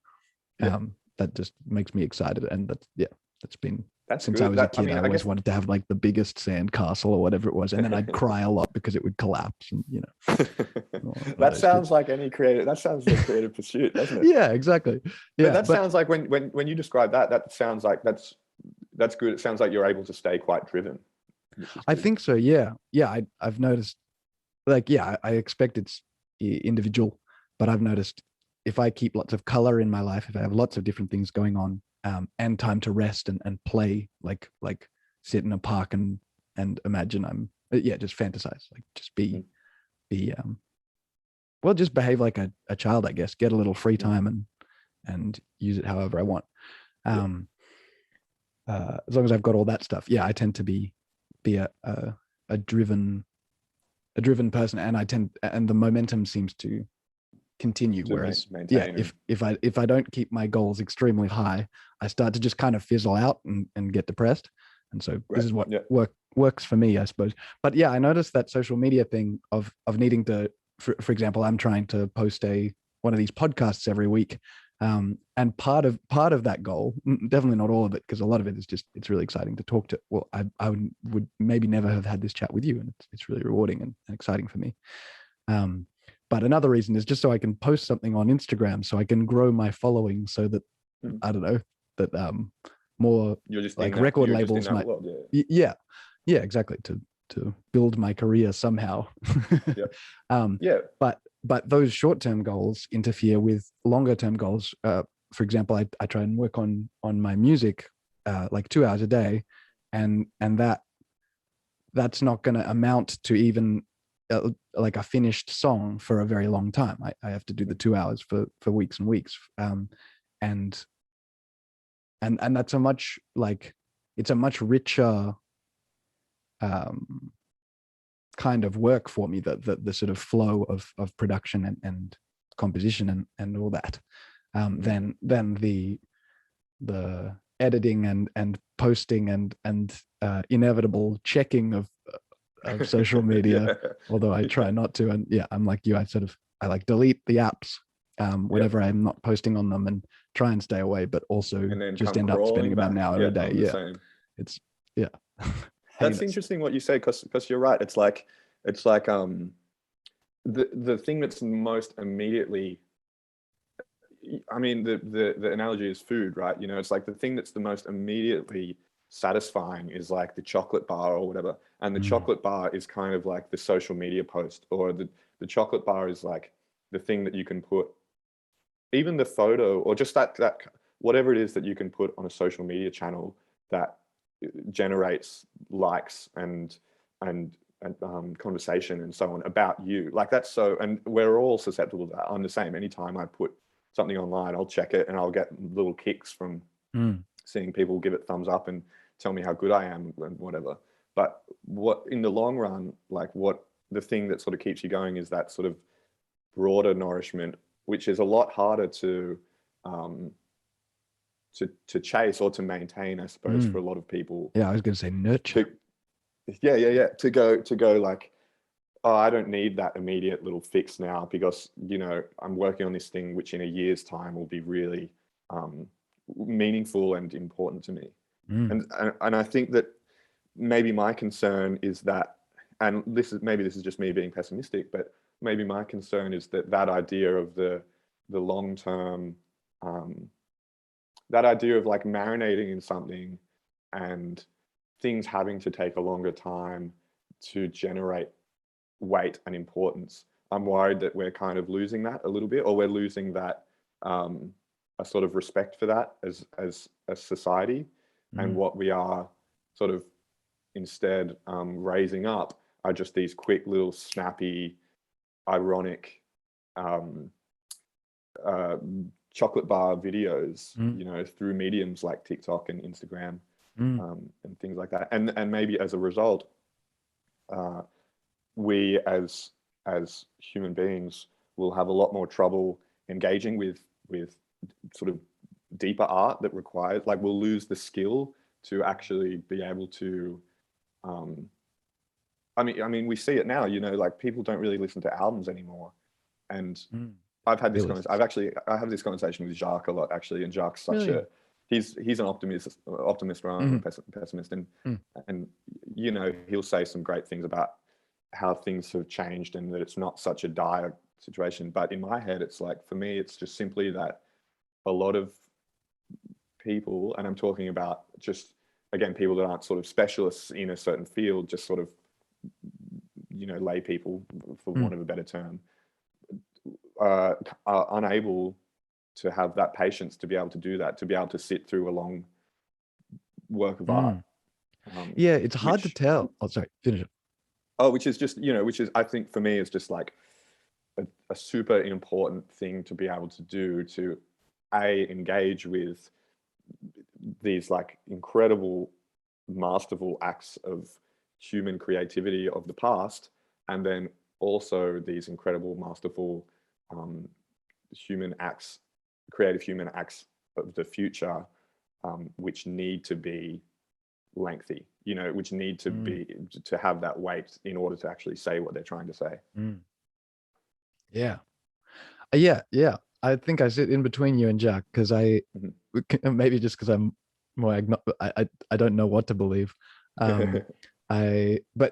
Yeah. That just makes me excited, and that's been That's since good. I was a kid. I I always guess wanted to have like the biggest sand castle or whatever it was, and then I'd cry a lot because it would collapse, and that sounds like any creative. That sounds like a creative pursuit, doesn't it? Yeah, exactly. Yeah, but that sounds like when you describe that, that sounds like that's good. It sounds like you're able to stay quite driven. I think so. Yeah, I've noticed. Like, yeah, I expect it's individual, but I've noticed if I keep lots of color in my life, if I have lots of different things going on, and time to rest and play, like sit in a park and imagine I'm just fantasize, like just be well, just behave like a child, I guess. Get a little free time and use it however I want. As long as I've got all that stuff, I tend to be a driven person, and the momentum seems to continue. Whereas maintain if I don't keep my goals extremely high, I start to just kind of fizzle out and get depressed. And so this is what works for me, I suppose. But I noticed that social media thing of needing to, for example, I'm trying to post one of these podcasts every week. And part of that goal, definitely not all of it, because a lot of it is just, it's really exciting to talk to. Well, I would maybe never have had this chat with you, and it's really rewarding and exciting for me. But another reason is just so I can post something on Instagram, so I can grow my following, so that I don't know, that more you're just like record labels might, exactly, to build my career somehow. But those short-term goals interfere with longer-term goals. For example, I try and work on my music like 2 hours a day, and that's not going to amount to even like a finished song for a very long time. I have to do the 2 hours for weeks and weeks, and that's it's a much richer kind of work for me, the sort of flow of production and composition and all that, than the editing and posting and inevitable checking of social media. Although I try not to, and I'm like you, I like delete the apps whenever I'm not posting on them, and try and stay away, but also just end up spending about an hour a day. It's That's interesting what you say, because you're right. It's like the thing that's most immediately, I mean, the analogy is food, right? It's like the thing that's the most immediately satisfying is like the chocolate bar or whatever, and the chocolate bar is kind of like the social media post, or the chocolate bar is like the thing that you can put, even the photo, or just that whatever it is that you can put on a social media channel that generates likes and conversation and so on about you. Like that's so, and we're all susceptible to that. I'm the same. Anytime I put something online, I'll check it and I'll get little kicks from seeing people give it thumbs up and tell me how good I am and whatever. But what in the long run, like what the thing that sort of keeps you going is that sort of broader nourishment, which is a lot harder to chase or to maintain, I suppose, for a lot of people. Yeah, I was going to say nurture. To go like, oh, I don't need that immediate little fix now, because I'm working on this thing which in a year's time will be really meaningful and important to me. And I think that maybe my concern is that, and this is just me being pessimistic, but maybe my concern is that idea of the long term, that idea of like marinating in something and things having to take a longer time to generate weight and importance. I'm worried that we're kind of losing that a little bit, or we're losing that a sort of respect for that as a society, and what we are sort of instead raising up are just these quick little snappy, ironic chocolate bar videos, you know, through mediums like TikTok and Instagram and things like that. And maybe as a result, we as human beings will have a lot more trouble engaging with sort of deeper art that requires, like, we'll lose the skill to actually be able to I mean we see it now, you know, like people don't really listen to albums anymore. And I've had this I have this conversation with Jacques a lot, actually, and Jacques such a he's an optimist rather than a pessimist, and you know, he'll say some great things about how things have changed and that it's not such a dire situation. But in my head, it's like, for me, it's just simply that a lot of people, and I'm talking about just, again, people that aren't sort of specialists in a certain field, just sort of, you know, lay people, for want of a better term, are unable to have that patience to be able to do that, to be able to sit through a long work of art. Yeah, it's hard to tell. Oh, sorry, finish it. Oh, which is just, you know, which is, I think for me, is just like a super important thing to be able to do, to engage with these like incredible, masterful acts of human creativity of the past, and then also these incredible, masterful creative human acts of the future, which need to be lengthy, you know, which need to be, to have that weight in order to actually say what they're trying to say. Yeah. I think I sit in between you and Jack, because maybe just because I'm more I don't know what to believe. But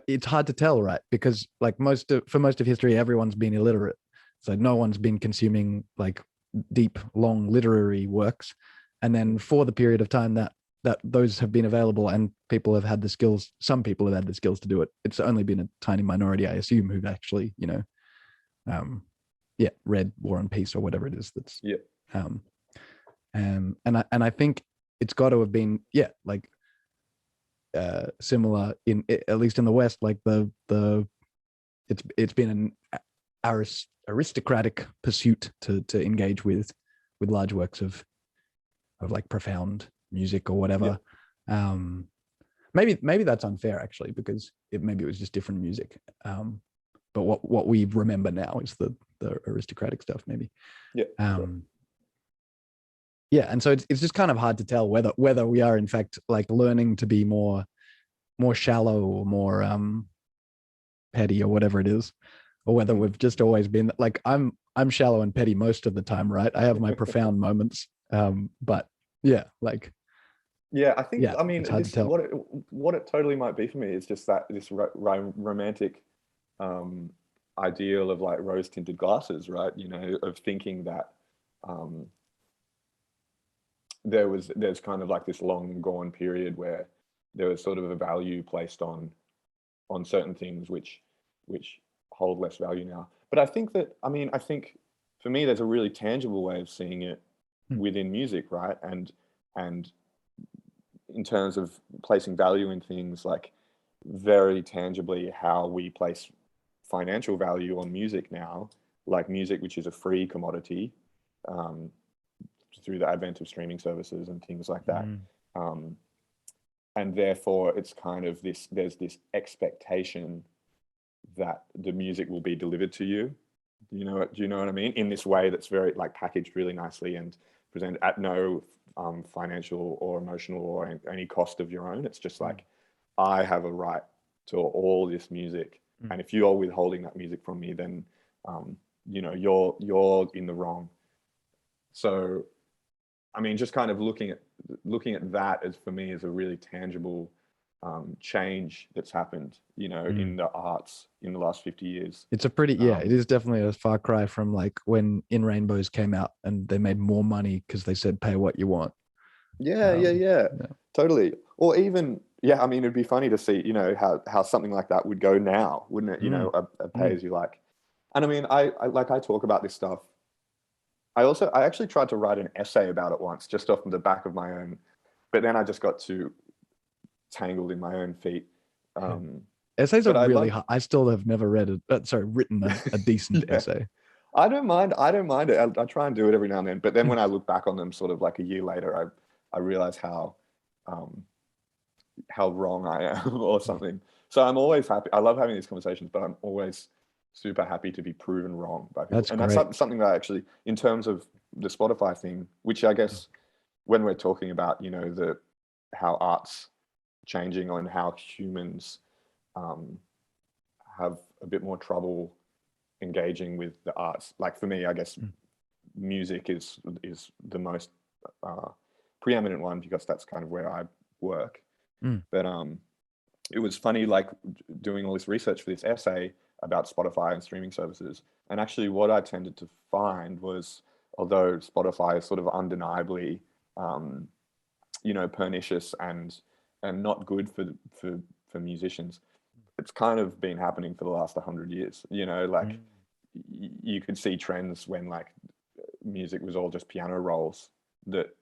it's hard to tell, right? Because like for most of history, everyone's been illiterate, so no one's been consuming like deep, long literary works. And then for the period of time that those have been available and people have had the skills, some people have had the skills to do it, it's only been a tiny minority, I assume, who've actually, you know, read War and Peace or whatever it is that's and I think it's got to have been like similar in, at least in the West, like it's been an aristocratic pursuit to engage with large works of like profound music or whatever. Maybe that's unfair, actually, because maybe it was just different music. But what we remember now is the aristocratic stuff, maybe. And so it's just kind of hard to tell whether we are in fact like learning to be more shallow or more petty or whatever it is, or whether we've just always been like, I'm shallow and petty most of the time, right? I have my profound moments, but I think I mean, what it totally might be for me is just that this romantic ideal of like rose tinted glasses, right? You know, of thinking that there's kind of like this long gone period where there was sort of a value placed on certain things which hold less value now. But I think for me, there's a really tangible way of seeing it within music, right? And in terms of placing value in things, like very tangibly how we place financial value on music now, like music, which is a free commodity, through the advent of streaming services and things like that. And therefore it's kind of there's this expectation that the music will be delivered to you. Do you know what I mean? In this way that's very like packaged really nicely and presented at no financial or emotional or any cost of your own. It's just like, I have a right to all this music. And if you're withholding that music from me, then you know, you're in the wrong. So I mean, just kind of looking at that as, for me, as a really tangible change that's happened, you know, in the arts in the last 50 years. It's a pretty, it is definitely a far cry from like when In Rainbows came out and they made more money because they said, pay what you want. Yeah, totally. Or even Yeah, I mean, it'd be funny to see, you know, how something like that would go now, wouldn't it? You know, a pay as you like. And I mean, I talk about this stuff. I actually tried to write an essay about it once, just off the back of my own, but then I just got too tangled in my own feet. Essays are But I really love, hard. I still have never written a decent yeah, essay. I don't mind. I don't mind it. I try and do it every now and then. But then when I look back on them, sort of like a year later, I realize um, how wrong I am or something. So I'm always happy. I love having these conversations, but I'm always super happy to be proven wrong by people. That's And great. that's something that I actually, in terms of the Spotify thing, which I guess when we're talking about, you know, how art's changing and how humans um, have a bit more trouble engaging with the arts. Like for me, I guess music is the most preeminent one because that's kind of where I work. But it was funny, like doing all this research for this essay about Spotify and streaming services. And actually, what I tended to find was, although Spotify is sort of undeniably, you know, pernicious and not good for musicians, it's kind of been happening for the last 100 years. You know, like you could see trends when like music was all just piano rolls, that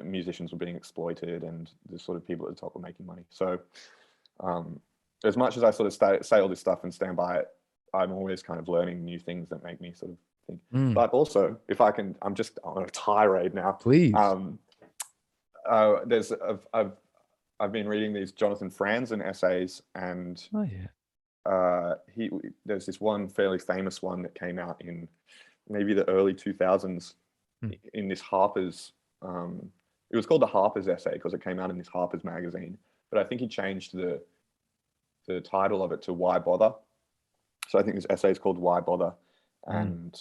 musicians were being exploited, and the sort of people at the top were making money. So as much as I sort of say all this stuff and stand by it, I'm always kind of learning new things that make me sort of think. But also, if I can, I'm just on a tirade now. Please. I've been reading these Jonathan Franzen essays, and there's this one fairly famous one that came out in maybe the early 2000s in this Harper's. It was called the Harper's essay because it came out in this Harper's magazine, but I think he changed the title of it to Why Bother. So I think this essay is called Why Bother, and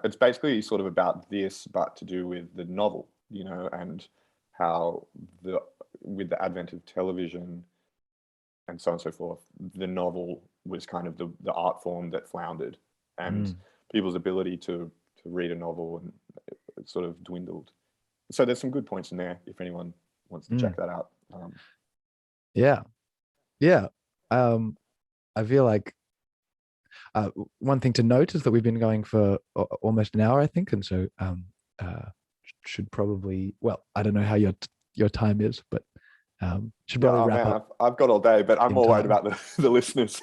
it's basically sort of about this, but to do with the novel, you know, and how with the advent of television and so on and so forth, the novel was kind of the art form that floundered, and people's ability to read a novel and it sort of dwindled. So there's some good points in there if anyone wants to check that out. Yeah. I feel like one thing to note is that we've been going for almost an hour, I think, and so should probably, well, I don't know how your time is, but should probably wrap up. I've got all day, but I'm more worried about the listeners.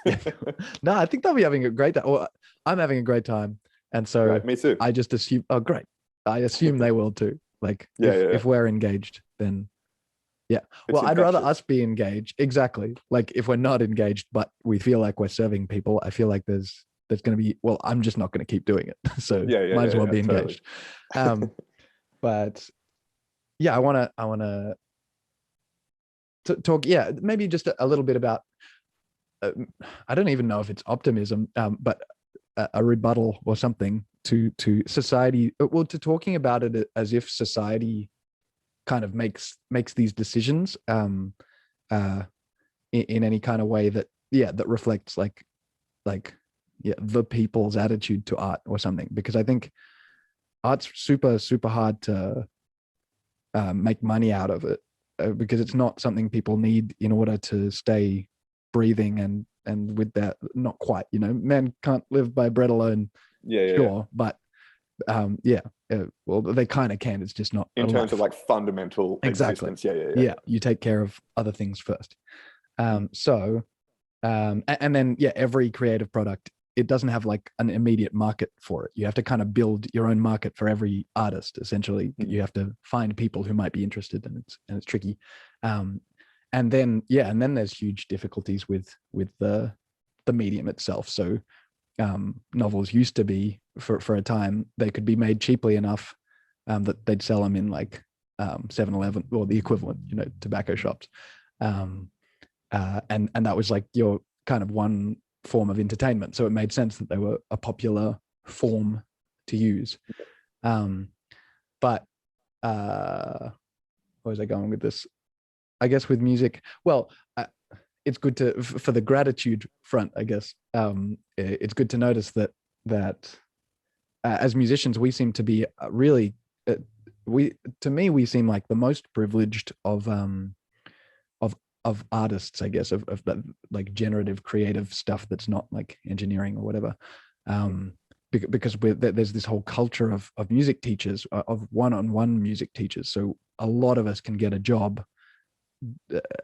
No, I think they'll be having a great time. Or I'm having a great time, and so right, me too. I just assume. Oh, great! I assume they will too. Like, if we're engaged, then yeah. Well, I'd rather us be engaged. Exactly. Like if we're not engaged, but we feel like we're serving people, I feel like there's going to be. Well, I'm just not going to keep doing it. So might as well be engaged. Totally. But yeah, I want to talk. Yeah, maybe just a little bit about. I don't even know if it's optimism, but a rebuttal or something to society. Well, to talking about it as if society kind of makes these decisions in any kind of way that reflects the people's attitude to art or something, because I think art's super hard to make money out of it, because it's not something people need in order to stay breathing, and with that, not quite, you know, man can't live by bread alone, but well, they kind of can. It's just not in terms of like fundamental existence. Yeah. You take care of other things first. And then every creative product, it doesn't have like an immediate market for it. You have to kind of build your own market for every artist. Essentially, you have to find people who might be interested, and it's tricky. And then there's huge difficulties with the medium itself. So novels used to be, for a time, they could be made cheaply enough that they'd sell them in like 7-Eleven or the equivalent, you know, tobacco shops. And that was like your kind of one form of entertainment. So it made sense that they were a popular form to use. But where was I going with this? I guess with music, well, it's good to, for the gratitude front, I guess, it's good to notice that as musicians, we seem to be really, we seem like the most privileged of of artists, I guess, of that like generative creative stuff that's not like engineering or whatever. Because there's this whole culture of music teachers, of one-on-one music teachers. So a lot of us can get a job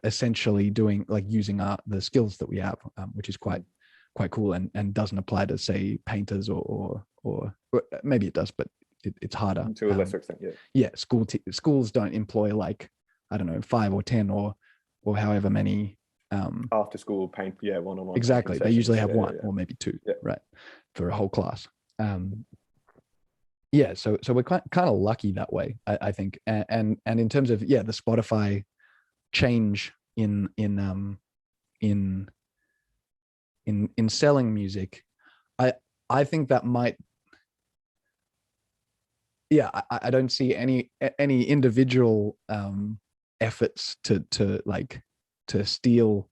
essentially doing like using the skills that we have, which is quite cool, and doesn't apply to say painters or maybe it does, but it's harder to a lesser extent. Schools don't employ like, I don't know, 5 or 10 or however many after school paint, one-on-one. Exactly. They usually have one yeah. or maybe two, right, for a whole class. So we're kind of lucky that way, I think. And in terms of the Spotify change in selling music, I think that might, I don't see any individual efforts to steal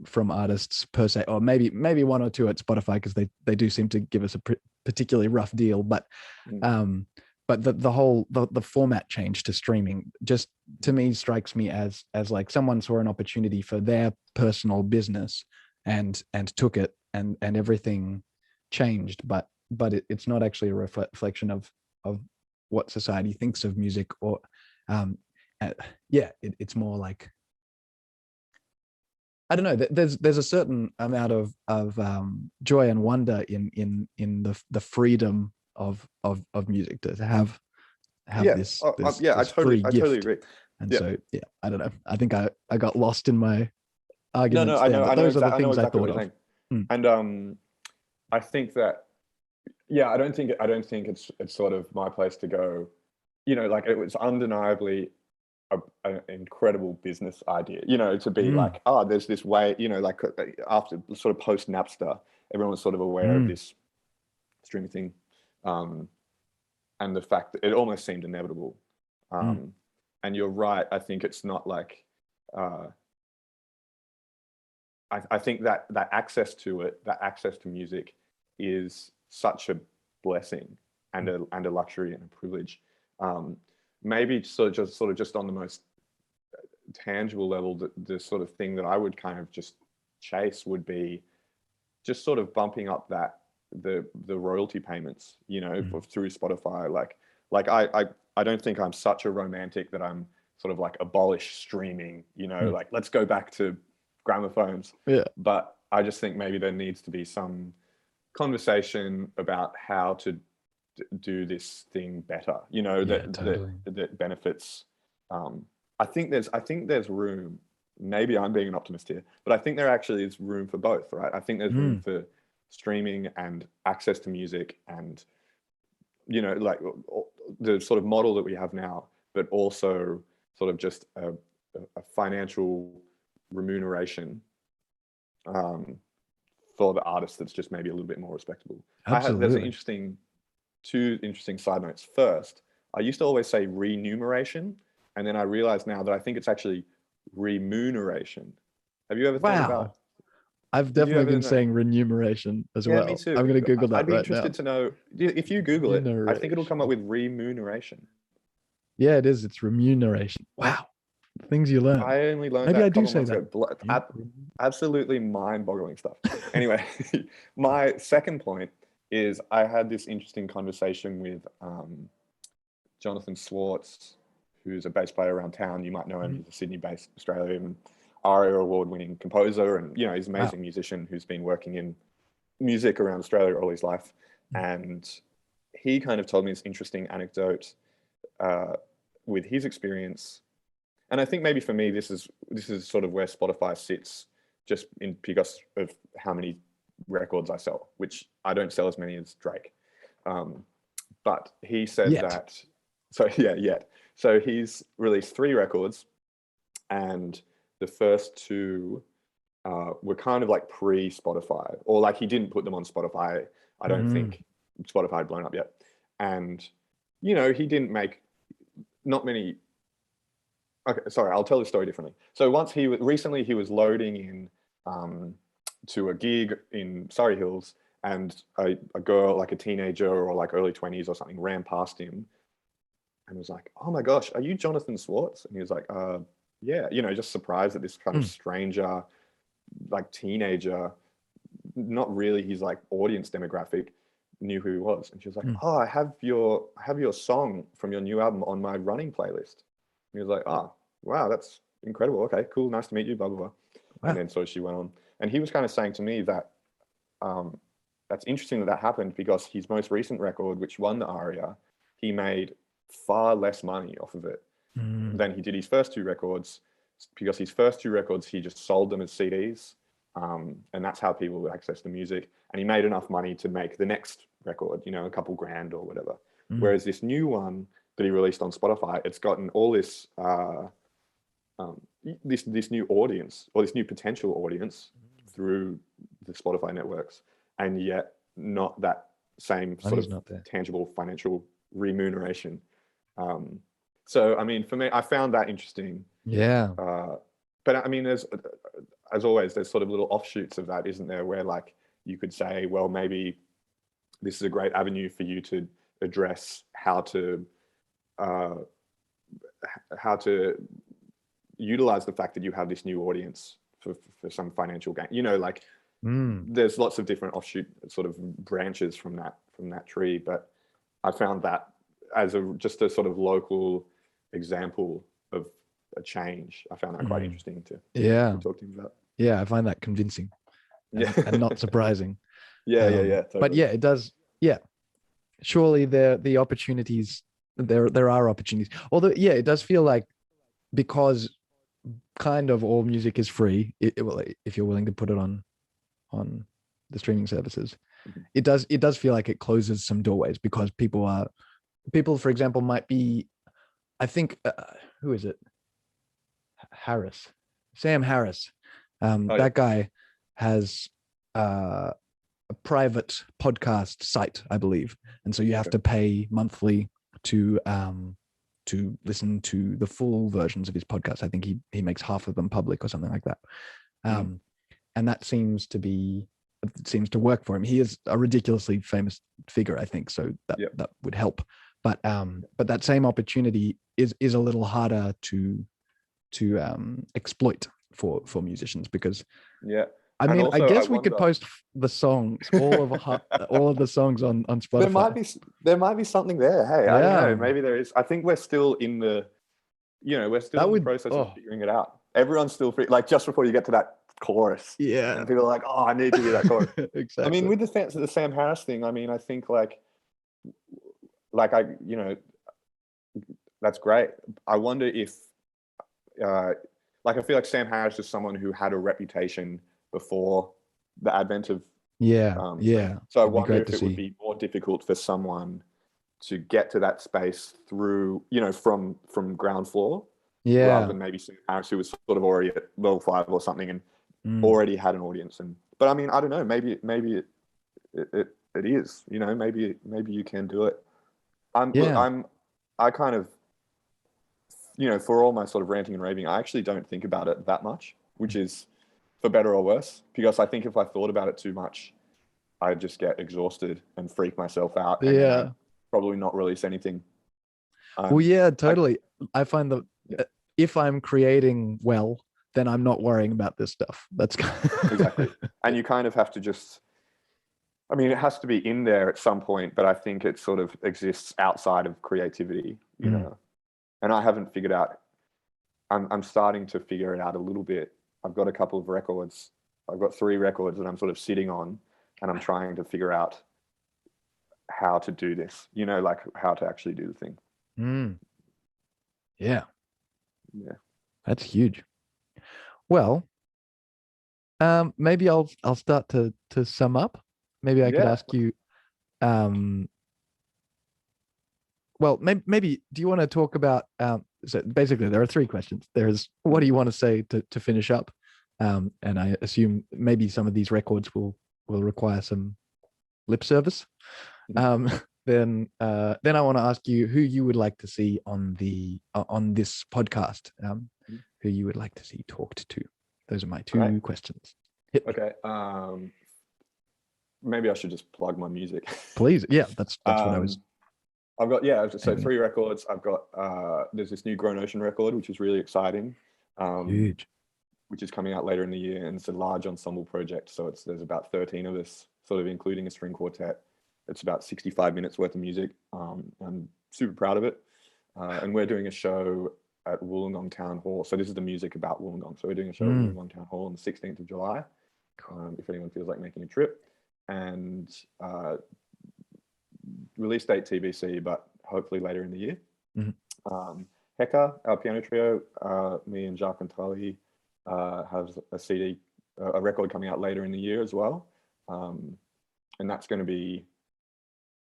from artists per se, or maybe one or two at Spotify, because they do seem to give us a particularly rough deal, but the whole format change to streaming just to me strikes me as like someone saw an opportunity for their personal business and took it, and everything changed, but it's not actually a reflection of what society thinks of music, or it's more like, I don't know. There's a certain amount of joy and wonder in the freedom of music to have this. I totally agree. And so I don't know. I think I got lost in my arguments. No, I know. Those are the things exactly I thought of. And I think that I don't think it's sort of my place to go. Like, it was undeniably an incredible business idea, to be like, there's this way, like after sort of post Napster, everyone was sort of aware of this streaming thing, and the fact that it almost seemed inevitable. And you're right. I think it's not like, I think that access to it, that access to music, is such a blessing and a luxury and a privilege. Maybe sort of just on the most tangible level, the sort of thing that I would kind of just chase would be just sort of bumping up the royalty payments, through Spotify. Like I don't think I'm such a romantic that I'm sort of like abolish streaming, like let's go back to gramophones. But I just think maybe there needs to be some conversation about how to do this thing better, that benefits. I think there's room. Maybe I'm being an optimist here, but I think there actually is room for both, right? I think there's room for streaming and access to music, and like the sort of model that we have now, but also sort of just a financial remuneration for the artist that's just maybe a little bit more respectable. Absolutely. There's two interesting side notes. First, I used to always say remuneration, and then I realized now that I think it's actually remuneration. Have you ever thought about? I've definitely been saying remuneration as well. Me too. I'm going to Google that. I'd be right interested now. to know if you Google it. I think it'll come up with remuneration. Yeah, it is. It's remuneration. Wow, things you learn. I only learned Maybe that I do say that. Absolutely mind-boggling stuff. Anyway, my second point is I had this interesting conversation with Jonathan Swartz, who's a bass player around town. You might know him. He's a Sydney-based Australian ARIA award-winning composer, and he's an amazing musician who's been working in music around Australia all his life. And he kind of told me this interesting anecdote with his experience. And I think maybe for me, this is sort of where Spotify sits, just because of how many records I sell, which I don't sell as many as Drake. But he said that, so he's released 3 records, and the first 2 were kind of like pre-Spotify, or like he didn't put them on Spotify. I don't think Spotify had blown up yet. And, he didn't make not many. Okay, sorry, I'll tell the story differently. So recently he was loading in to a gig in Surrey Hills, and a girl, like a teenager or like early 20s or something, ran past him and was like, "Oh my gosh, are you Jonathan Swartz?" And he was like, yeah, you know, just surprised that this kind of stranger, like teenager, not really his like audience demographic, knew who he was. And she was like, oh, I have your song from your new album on my running playlist. And he was like, oh, wow, that's incredible. Okay, cool, nice to meet you, blah blah blah. Wow. And then so she went on, and he was kind of saying to me that that's interesting that happened, because his most recent record, which won the ARIA, he made far less money off of it than he did his first two records, because his first two records, he just sold them as CDs. And that's how people would access the music. And he made enough money to make the next record, you know, a couple grand or whatever. Whereas this new one that he released on Spotify, it's gotten all this this new audience, or this new potential audience through the Spotify networks, and yet not that same sort of tangible financial remuneration. So I mean, for me, I found that interesting. Yeah. But I mean, as always, there's sort of little offshoots of that, isn't there? Where like you could say, well, maybe this is a great avenue for you to address how to utilize the fact that you have this new audience for some financial gain. You know, like there's lots of different offshoot sort of branches from that tree. But I found that as just a sort of local example of a change. I found that quite interesting to talk to him about. Yeah, I find that convincing. And not surprising. Totally. But yeah, it does. Yeah, surely the opportunities there are opportunities. Although yeah, it does feel like, because kind of all music is free, if you're willing to put it on the streaming services, it does feel like it closes some doorways, because people, for example, might be, I think, who is it? Sam Harris. That guy has a private podcast site, I believe, and so you have to pay monthly to listen to the full versions of his podcast. I think he makes half of them public or something like that. And that seems to work for him. He is a ridiculously famous figure, I think, so that would help. But that same opportunity is a little harder to exploit for musicians, because I mean, I guess we could post the songs, all of the songs on Spotify. There might be something there. Hey, I don't know. Maybe there is. I think we're still in the process of figuring it out. Everyone's still free, like just before you get to that chorus. Yeah. And people are like, oh, I need to hear that chorus. Exactly. I mean, with the Sam Harris thing, I mean, I think like that's great. I wonder if I feel like Sam Harris is someone who had a reputation before the advent of so I wonder if it would be more difficult for someone to get to that space through, you know, from ground floor, rather than maybe Sam Harris, who was sort of already at level 5 or something and already had an audience. But I mean, I don't know, maybe it is, you know, maybe you can do it. I kind of, you know, for all my sort of ranting and raving, I actually don't think about it that much, which is for better or worse, because I think if I thought about it too much, I'd just get exhausted and freak myself out and probably not release anything. Well, yeah, totally. I find that if I'm creating well, then I'm not worrying about this stuff. That's exactly. And you kind of have to just, I mean, it has to be in there at some point, but I think it sort of exists outside of creativity, you know. And I haven't figured out, I'm starting to figure it out a little bit. I've got a couple of records. I've got 3 records that I'm sort of sitting on, and I'm trying to figure out how to do this, you know, like how to actually do the thing. Yeah. That's huge. Well, maybe I'll start to sum up. Maybe I could ask you, well, maybe do you want to talk about, so basically there are 3 questions. There's, what do you want to say to finish up? And I assume maybe some of these records will require some lip service. Then I want to ask you who you would like to see on this podcast, who you would like to see talked to. Those are my 2 questions. Okay. Maybe I should just plug my music. Please. Yeah, that's what I was. I've got 3 records. I've got there's this new Grown Ocean record, which is really exciting. Huge. which is coming out later in the year, and it's a large ensemble project. So there's about 13 of us, sort of including a string quartet. It's about 65 minutes worth of music. I'm super proud of it. And we're doing a show at Wollongong Town Hall. So this is the music about Wollongong. So we're doing a show at Wollongong Town Hall on the 16th of July, if anyone feels like making a trip. And release date TBC, but hopefully later in the year. Heka, our piano trio, me and Jacques Antrali, has a record coming out later in the year as well. And that's going to be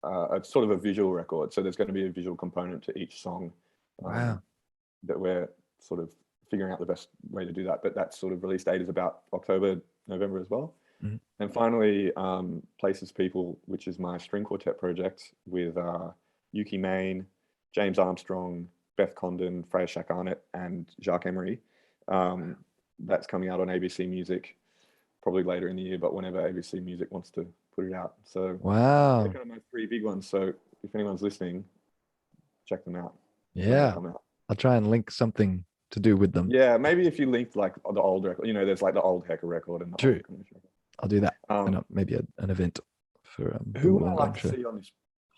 a sort of a visual record. So there's going to be a visual component to each song. Wow. That we're sort of figuring out the best way to do that. But that sort of release date is about October, November as well. And finally, Places People, which is my string quartet project with Yuki Main, James Armstrong, Beth Condon, Freya Shack-Arnott, and Jacques Emery. That's coming out on ABC Music probably later in the year, but whenever ABC Music wants to put it out. So wow, they're kind of my 3 big ones. So if anyone's listening, check them out. Yeah, I'll try and link something to do with them. Yeah, maybe if you linked like the old record, there's like the old Heka record and the True. Old I'll do that. Maybe an event for who would I like to see on this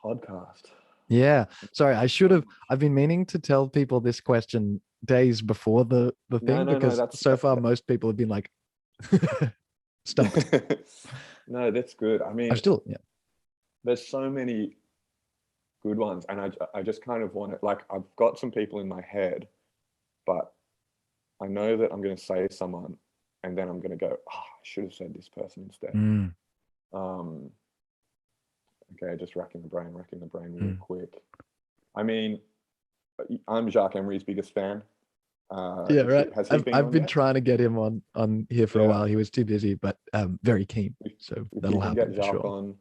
podcast? Yeah, sorry, I've been meaning to tell people this question days before the thing, because so far most people have been like stumped. No, that's good. I mean, there's so many good ones, and I just kind of want to, like, I've got some people in my head, but I know that I'm going to say someone and then I'm going to go, I should have said this person instead. Okay, just racking the brain real quick. I mean, I'm Jacques Emery's biggest fan. Yeah, right. I've been trying to get him on here for a while. He was too busy, but very keen. So that'll happen for sure.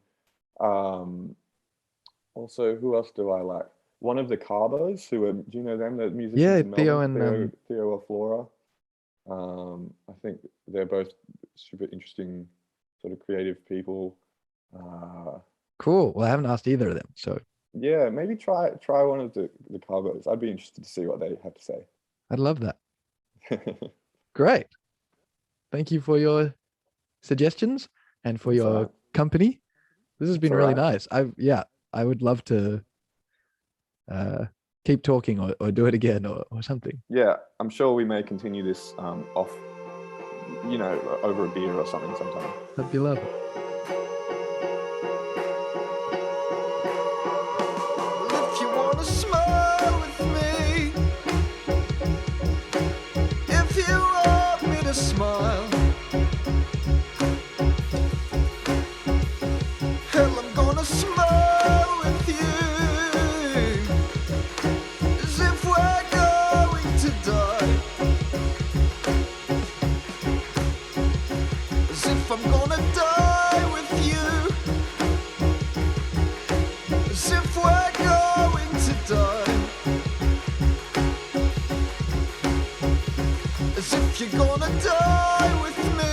Also, who else do I like? One of the Carbos, do you know them? The musicians in Theo Melbourne, and Theo or Flora. I think they're both super interesting, sort of creative people. Cool. Well, I haven't asked either of them, so yeah, maybe try one of the Carbos. I'd be interested to see what they have to say. I'd love that. Great. Thank you for your suggestions and for your company. This has been really nice. I would love to keep talking or do it again or something. Yeah, I'm sure we may continue this off, over a beer or something sometime. That'd be lovely. If you wanna smile with me, if you want me to smile, hell, I'm gonna smile with you, as if we're going to die, as if I'm gonna die with you, as if we're going to die, as if you're gonna die with me.